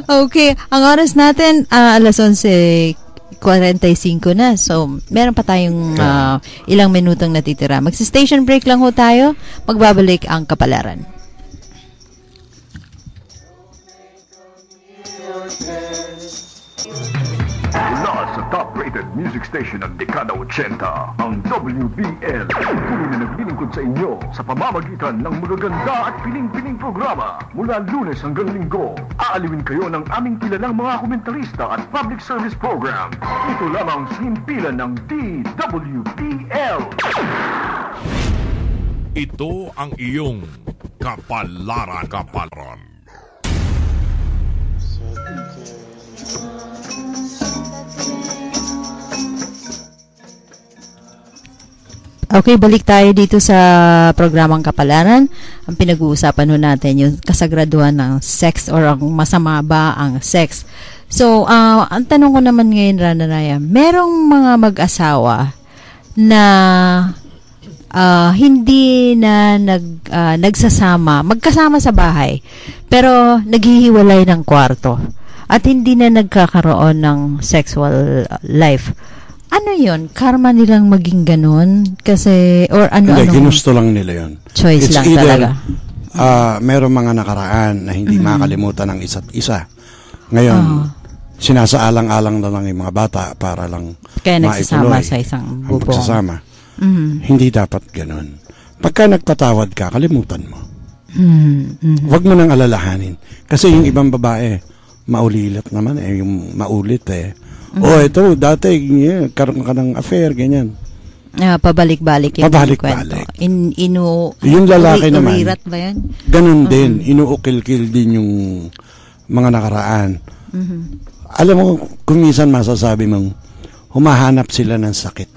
Okay, ang oras natin, alas 11:45 na. So, meron pa tayong ilang minutong natitira. Magsi-station break lang ho tayo. Magbabalik ang Kapalaran. Mula sa top-rated music station ng dekada 80, ang WBL. Tuloy na naglilingkod sa inyo sa pamamagitan ng magaganda at piling-piling programa. Mula Lunes hanggang Linggo, aaliwin kayo ng aming kilalang mga komentarista at public service program. Ito lamang sa himpilan ng DWBL. Ito ang iyong Kapalaran. Okay, balik tayo dito sa programang Kapalaran. Ang pinag-uusapan natin yung kasagraduhan ng sex or ang masama ba ang sex. So, ang tanong ko naman ngayon, Ranaraya, merong mga mag-asawa na hindi na nagsasama, magkasama sa bahay, pero naghihiwalay ng kwarto at hindi na nagkakaroon ng sexual life. Ano yun? Karma nilang maging ganun? Kasi, or ano? Hindi, ginusto lang nila yun. Choice It's lang either, talaga. Meron mga nakaraan na hindi makalimutan ng isa't isa. Ngayon, sinasaalang-alang na lang yung mga bata para lang kaya nagsasama maituloy sa isang ang bubong. pagsasama. Hindi dapat ganun. Pagka nagpatawad ka, kalimutan mo. Huwag mo nang alalahanin. Kasi yung ibang babae, maulilat naman yung maulit ito, dati, karoon ka ng affair, ganyan. Pabalik-balik yung Pabalik-balik. kwento. Yung lalaki naman, urirat ba yan? ganun din, inuukil-kil din yung mga nakaraan. Alam mo, kung minsan masasabi mong humahanap sila ng sakit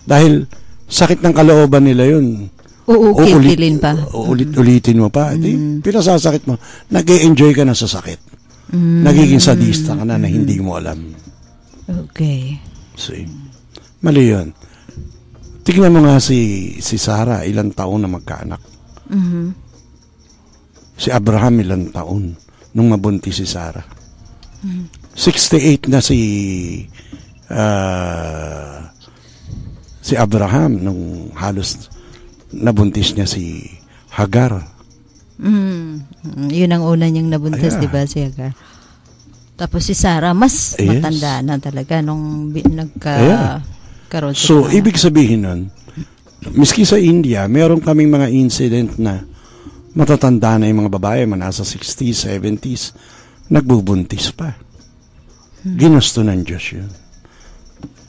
Dahil sakit ng kalooban nila yun. Uukil-kilin pa. Ulitin mo pa. Pinasasakit mo. Nag-e-enjoy ka na sa sakit. Nagiging sadista ka na hindi mo alam. Okay. See? Mali yun. Tignan mo nga si Sarah, ilang taon na magkaanak. Si Abraham, ilang taon nung mabuntis si Sarah. 68 na si Abraham nung halos nabuntis niya si Hagar. Yun ang una niyang nabuntis, di ba, si Hagar? Tapos si Sarah, mas matanda na talaga nung nagkaroon. So, ibig sabihin nun, miski sa India, meron kaming mga incident na matatanda na yung mga babae, nasa 60s, 70s, nagbubuntis pa. Ginusto ng Diyos yun.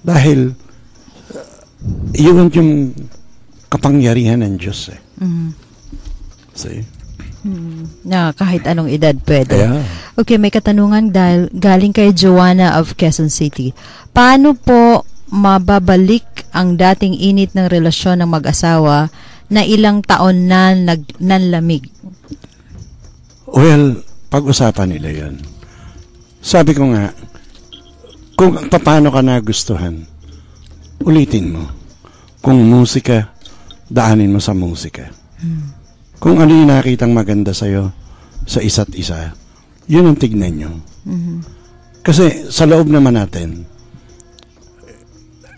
Dahil, yun yung kapangyarihan ng Diyos See? Na kahit anong edad pwede. Yeah. Okay, may katanungan dahil galing kay Joanna of Quezon City. Paano po mababalik ang dating init ng relasyon ng mag-asawa na ilang taon na nanlamig? Well, pag-usapan nila yun. Sabi ko nga, kung paano ka nagustuhan, ulitin mo. Kung musika, daanin mo sa musika. Kung ano yung nakitang maganda sa'yo, sa isa't isa, yun ang tignan nyo. Kasi sa loob naman natin,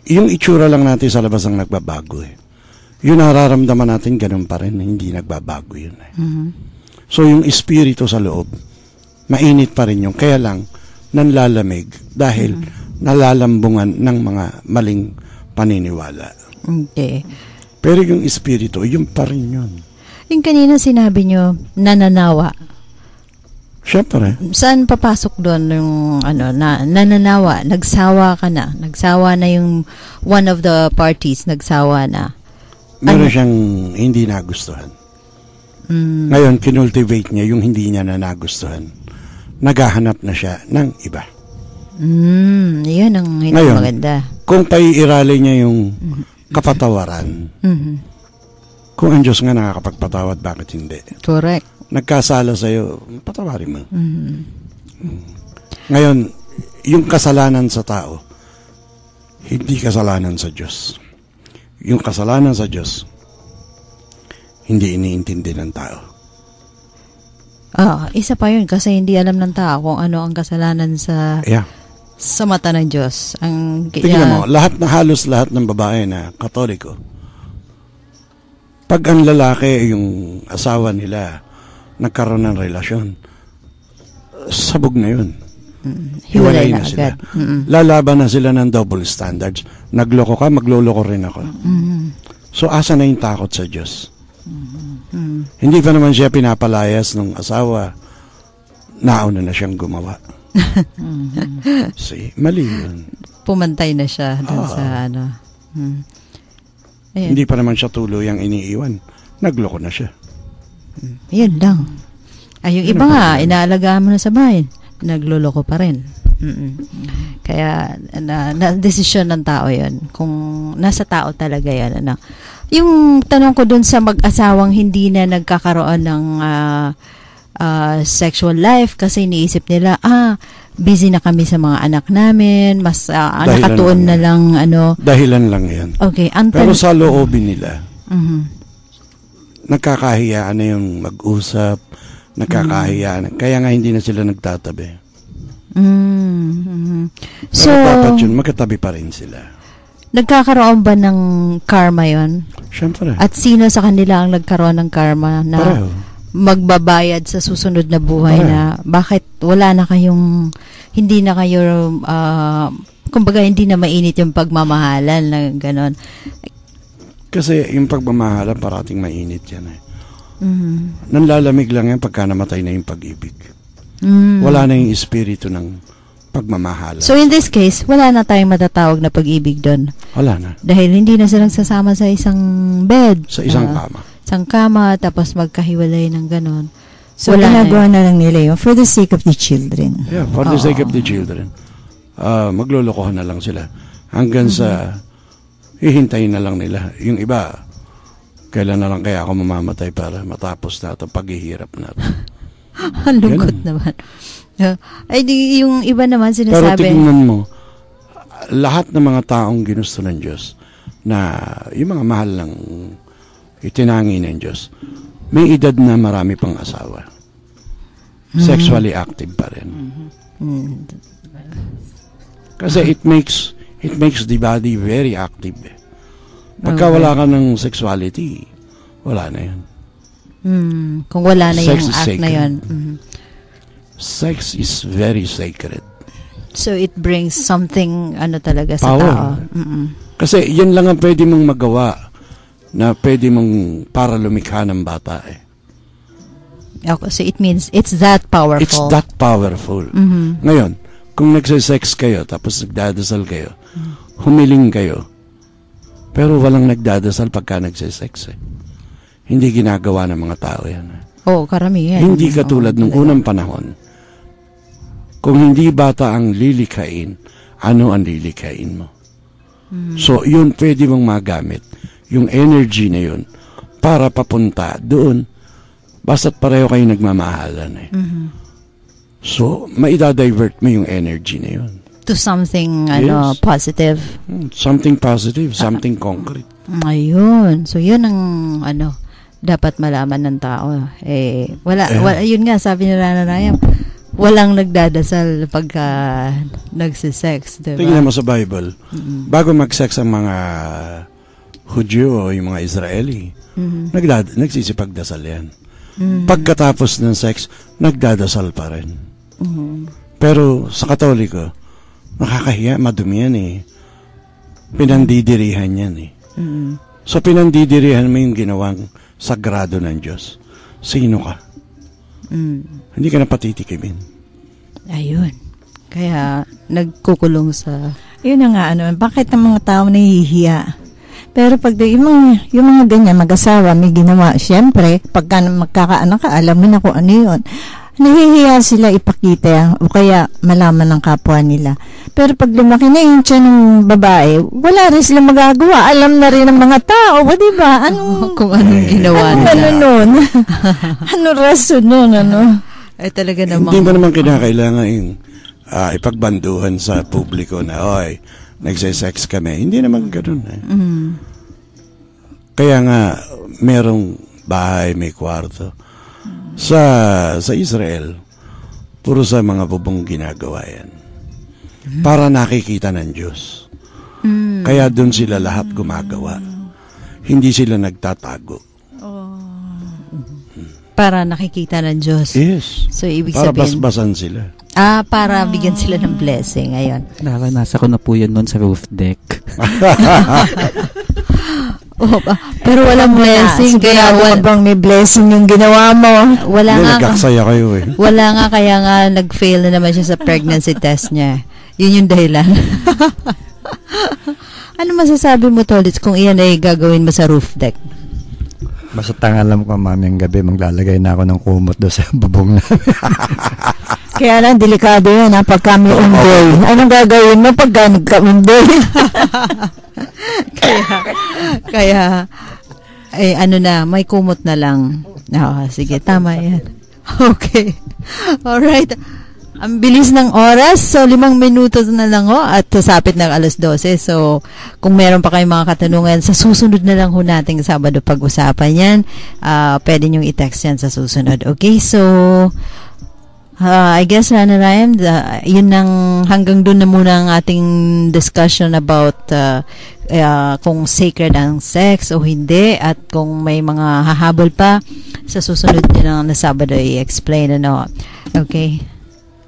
yung itsura lang natin sa labas ang nagbabago Yung nararamdaman natin, ganun pa rin, hindi nagbabago yun So yung espiritu sa loob, mainit pa rin yung, kaya lang, nanlalamig dahil nalalambungan ng mga maling paniniwala. Okay. Pero yung espiritu, yun pa rin yun. Yung kanina sinabi nyo, nananawa. Siyempre. Saan papasok doon yung nananawa? Nagsawa ka na. Nagsawa na yung one of the parties, nagsawa na. Meron siyang hindi nagustuhan. Ngayon, kinultivate niya yung hindi niya na nagustuhan. Naghahanap na siya ng iba. Yun ang hindi ngayon, maganda. Kung paiirali niya yung kapatawaran, kung ang Diyos nga nakakapagpatawad, bakit hindi? Correct. Nagkasala sa'yo, patawarin mo. Ngayon, yung kasalanan sa tao, hindi kasalanan sa Diyos. Yung kasalanan sa Diyos, hindi iniintindi ng tao. Isa pa yun kasi hindi alam ng tao kung ano ang kasalanan sa mata ng Diyos. Tingnan mo, halos lahat ng babae na Katoliko, pag ang lalaki, yung asawa nila, nagkaroon ng relasyon, sabog na yun. Hiwalay na sila. Lalaban na sila ng double standards. Nagloko ka, magloloko rin ako. So, asa na yung takot sa Diyos? Hindi pa naman siya pinapalayas ng asawa. Nauna na siyang gumawa. See, mali yun. Pumantay na siya dun sa Ayan. Hindi pa naman siya tuluyang iniiwan. Nagloko na siya. Yun lang. Yung iba nga, inaalagaan mo na sa bahay. Nagloloko pa rin. Kaya, desisyon ng tao yun. Kung nasa tao talaga yun. Yung tanong ko dun sa mag-asawang hindi na nagkakaroon ng sexual life kasi iniisip nila, busy na kami sa mga anak namin, mas Dahilan nakatuon lang na yan. lang, ano. Dahilan lang yan. Okay, Pero sa loobin nila, Mhm. nagkakahiyaan na yung mag-usap, nagkakahiyaan na. Kaya nga hindi na sila nagtatabi. Mhm. Pero dapat yun, magkatabi pa rin sila. Nagkakaroon ba ng karma yon? Siyempre. At sino sa kanila ang nagkaroon ng karma na Pareho. magbabayad sa susunod na buhay Pareho. na bakit wala na kayong, hindi na kayo, kumbaga hindi na mainit yung pagmamahalan na gano'n. Kasi yung pagmamahalan, parating mainit yan eh. Mhm. Nanlalamig lang yan pagka namatay na yung pag-ibig. Mm. Wala na yung espiritu ng pagmamahalan. So in this case, wala na tayong matatawag na pag-ibig doon. Wala na. Dahil hindi na silang sasama sa isang bed. Sa isang kama. Isang kama, tapos magkahiwalay ng ganon. So, Wala ginagawa na na lang nila yun for the sake of the children. Yeah, for the sake of the children. Maglolokohan na lang sila. Hanggang sa hihintayin na lang nila. Yung iba, kailan na lang kaya ako mamamatay para matapos na ito, paghihirap na ito. Ang lungkot naman. Ay, yung iba naman Pero sinasabi. tingnan mo, lahat ng mga taong ginusto ng Diyos, na yung mga mahal ng itinangi ng Diyos, may edad na marami pang asawa. Sexually active pa rin. Kasi it makes the body very active. Pagka wala ka ng sexuality, wala na yun. Kung wala na Sex yung is act na sacred. yun. Sex is very sacred. So it brings something, ano talaga sa Power. tao. Kasi yan lang ang pwede mong magawa na pwede mong para lumikha ng bata eh. Okay, so it means it's that powerful. It's that powerful. Ngayon, kung nagsisex kayo tapos nagdadasal kayo, humiling kayo, pero walang nagdadasal pagka nagsisex eh. Hindi ginagawa ng mga tao yan. Oh, karamihan. Hindi katulad nung unang panahon. Kung hindi bata ang lilikhain, ano ang lilikhain mo? So, yun pwede mong magamit. Yung energy na yun para papunta doon. Basta't pareho kayo nagmamahalan eh. So, maidadivert mo yung energy na yun. To something Yes. positive. Something positive, something concrete. Ayun. So, yun ang dapat malaman ng tao. Wala, yun nga, sabi ni Rana Rayam, walang nagdadasal pagka nagsisex, diba? Tingnan mo sa Bible, bago mag-sex ang mga Hudyo o yung mga Israeli, nagsisipagdasal yan. Pagkatapos ng sex, nagdadasal pa rin. Pero sa Katoliko, nakakahiya, madumi yan eh. Pinandidirihan yan eh. So pinandidirihan mo yung ginawang sagrado ng Diyos. Sino ka? Hindi ka na patitikimin. Ayun. Kaya, nagkukulong sa... Yun na nga, bakit ang mga tao nahihiya? Pero pag yung mga ganyan, mag-asawa, may ginawa, syempre, pagka magkakaanak ka, alam mo na kung ano yun. Nahihiya sila ipakita o kaya malaman ng kapwa nila. Pero pag lumaki na yung tiyan ng babae, wala rin sila magagawa. Alam na rin ng mga tao, di ba? Kung anong ginawa nila. Ano nun? Ano rason nun, Ay talaga namang... Hindi mo naman kinakailangan yung ipagbanduhan sa publiko na, oy, nagsisex kami. Hindi naman ganun eh. Kaya nga, merong bahay, may kwarto. Sa Israel, puro sa mga bubong ginagawa yan. Para nakikita ng Diyos. Kaya doon sila lahat gumagawa. Hindi sila nagtatago. Para nakikita ng Diyos. Yes. So, ibig Para sabihin... basbasan sila. Para bigyan sila ng blessing. Ayun. Naranasan ko na po yun noon sa roof deck. Pero walang blessing. Kaya bang may blessing yung ginawa mo? Wala nga. Nagkaksaya kayo eh. Wala nga, kaya nga nag-fail na naman siya sa pregnancy test niya. Yun yung dahilan. Ano masasabi mo, Tolitz, kung iyan ay gagawin mo sa roof deck? Basta alam ko, mamayang gabi, maglalagay na ako ng kumot doon sa bubong namin. Kaya lang, delikado yan, pagka may undoy. Anong gagawin mo pagka nagka-undoy? Kaya, may kumot na lang. Sige, tama yan. Okay. Alright. Ang bilis ng oras. So, 5 minutos na lang ho at sasapit ng 12:00. So, kung meron pa kayong mga katanungan, sa susunod na lang ho nating Sabado pag-usapan yan. Pwede nyong i-text yan sa susunod. Okay, so, I guess, Rana Ryan, yun nang hanggang doon na muna ang ating discussion about kung sacred ang sex o hindi at kung may mga hahabol pa sa susunod nyo na Sabado i-explain. Okay.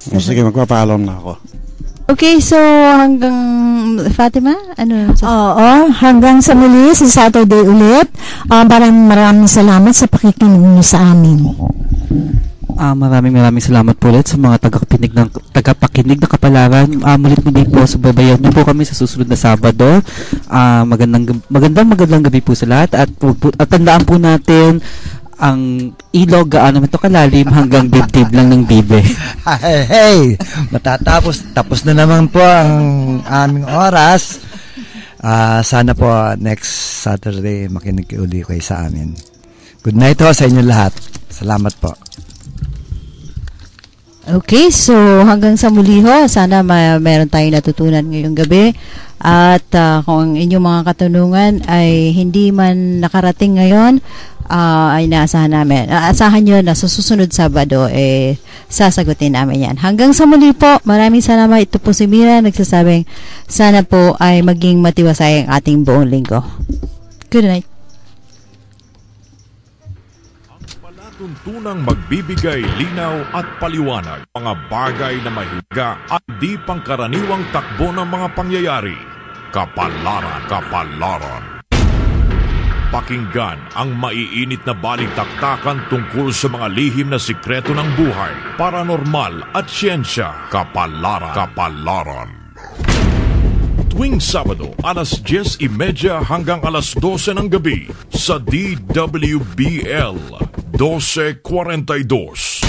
Sige, magpapaalam na ako. Okay, so hanggang Fatima, Oo, hanggang sa muli sa Saturday ulit. Maraming salamat sa pakikinig niyo sa amin. Maraming salamat po ulit sa mga tagapakinig na kapalaran. Mulit po subaybayan niyo po kami sa susunod na Sabado. Magandang gabi po sa lahat at tandaan po natin ang ilog gaano ito kalalim hanggang dibdib lang ng bibe. Hey, tapos na naman po ang aming oras. Sana po next Saturday makinig uli kayo sa amin. Good night ho sa inyo lahat. Salamat po. Okay, so hanggang sa muli ho, sana meron tayong natutunan ngayong gabi. At kung ang inyong mga katanungan ay hindi man nakarating ngayon, ay naasahan namin. Asahan nyo na sa susunod Sabado, sasagutin namin yan. Hanggang sa muli po, maraming salamat. Ito po si Mira, nagsasabing sana po ay maging matiwasay ang ating buong linggo. Good night. Tuntunang magbibigay linaw at paliwanag mga bagay na mahiga at di pangkaraniwang takbo ng mga pangyayari. Kapalaran. Pakinggan ang maiinit na balitaktakan tungkol sa mga lihim na sikreto ng buhay, paranormal at siyensya. Kapalaran. Tuwing Sabado, alas 10:30 hanggang alas 12 ng gabi sa DWBL 1242.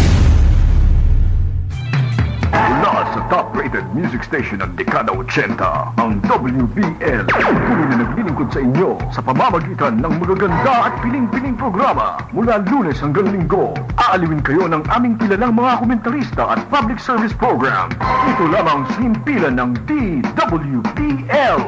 Mula sa top-rated music station ng dekada 80, ang WBL. Tuloy na naglilingkod sa inyo sa pamamagitan ng magaganda at piling-piling programa. Mula Lunes hanggang Linggo, aaliwin kayo ng aming kilalang mga komentarista at public service program. Ito lamang sa himpilan ng DWBL.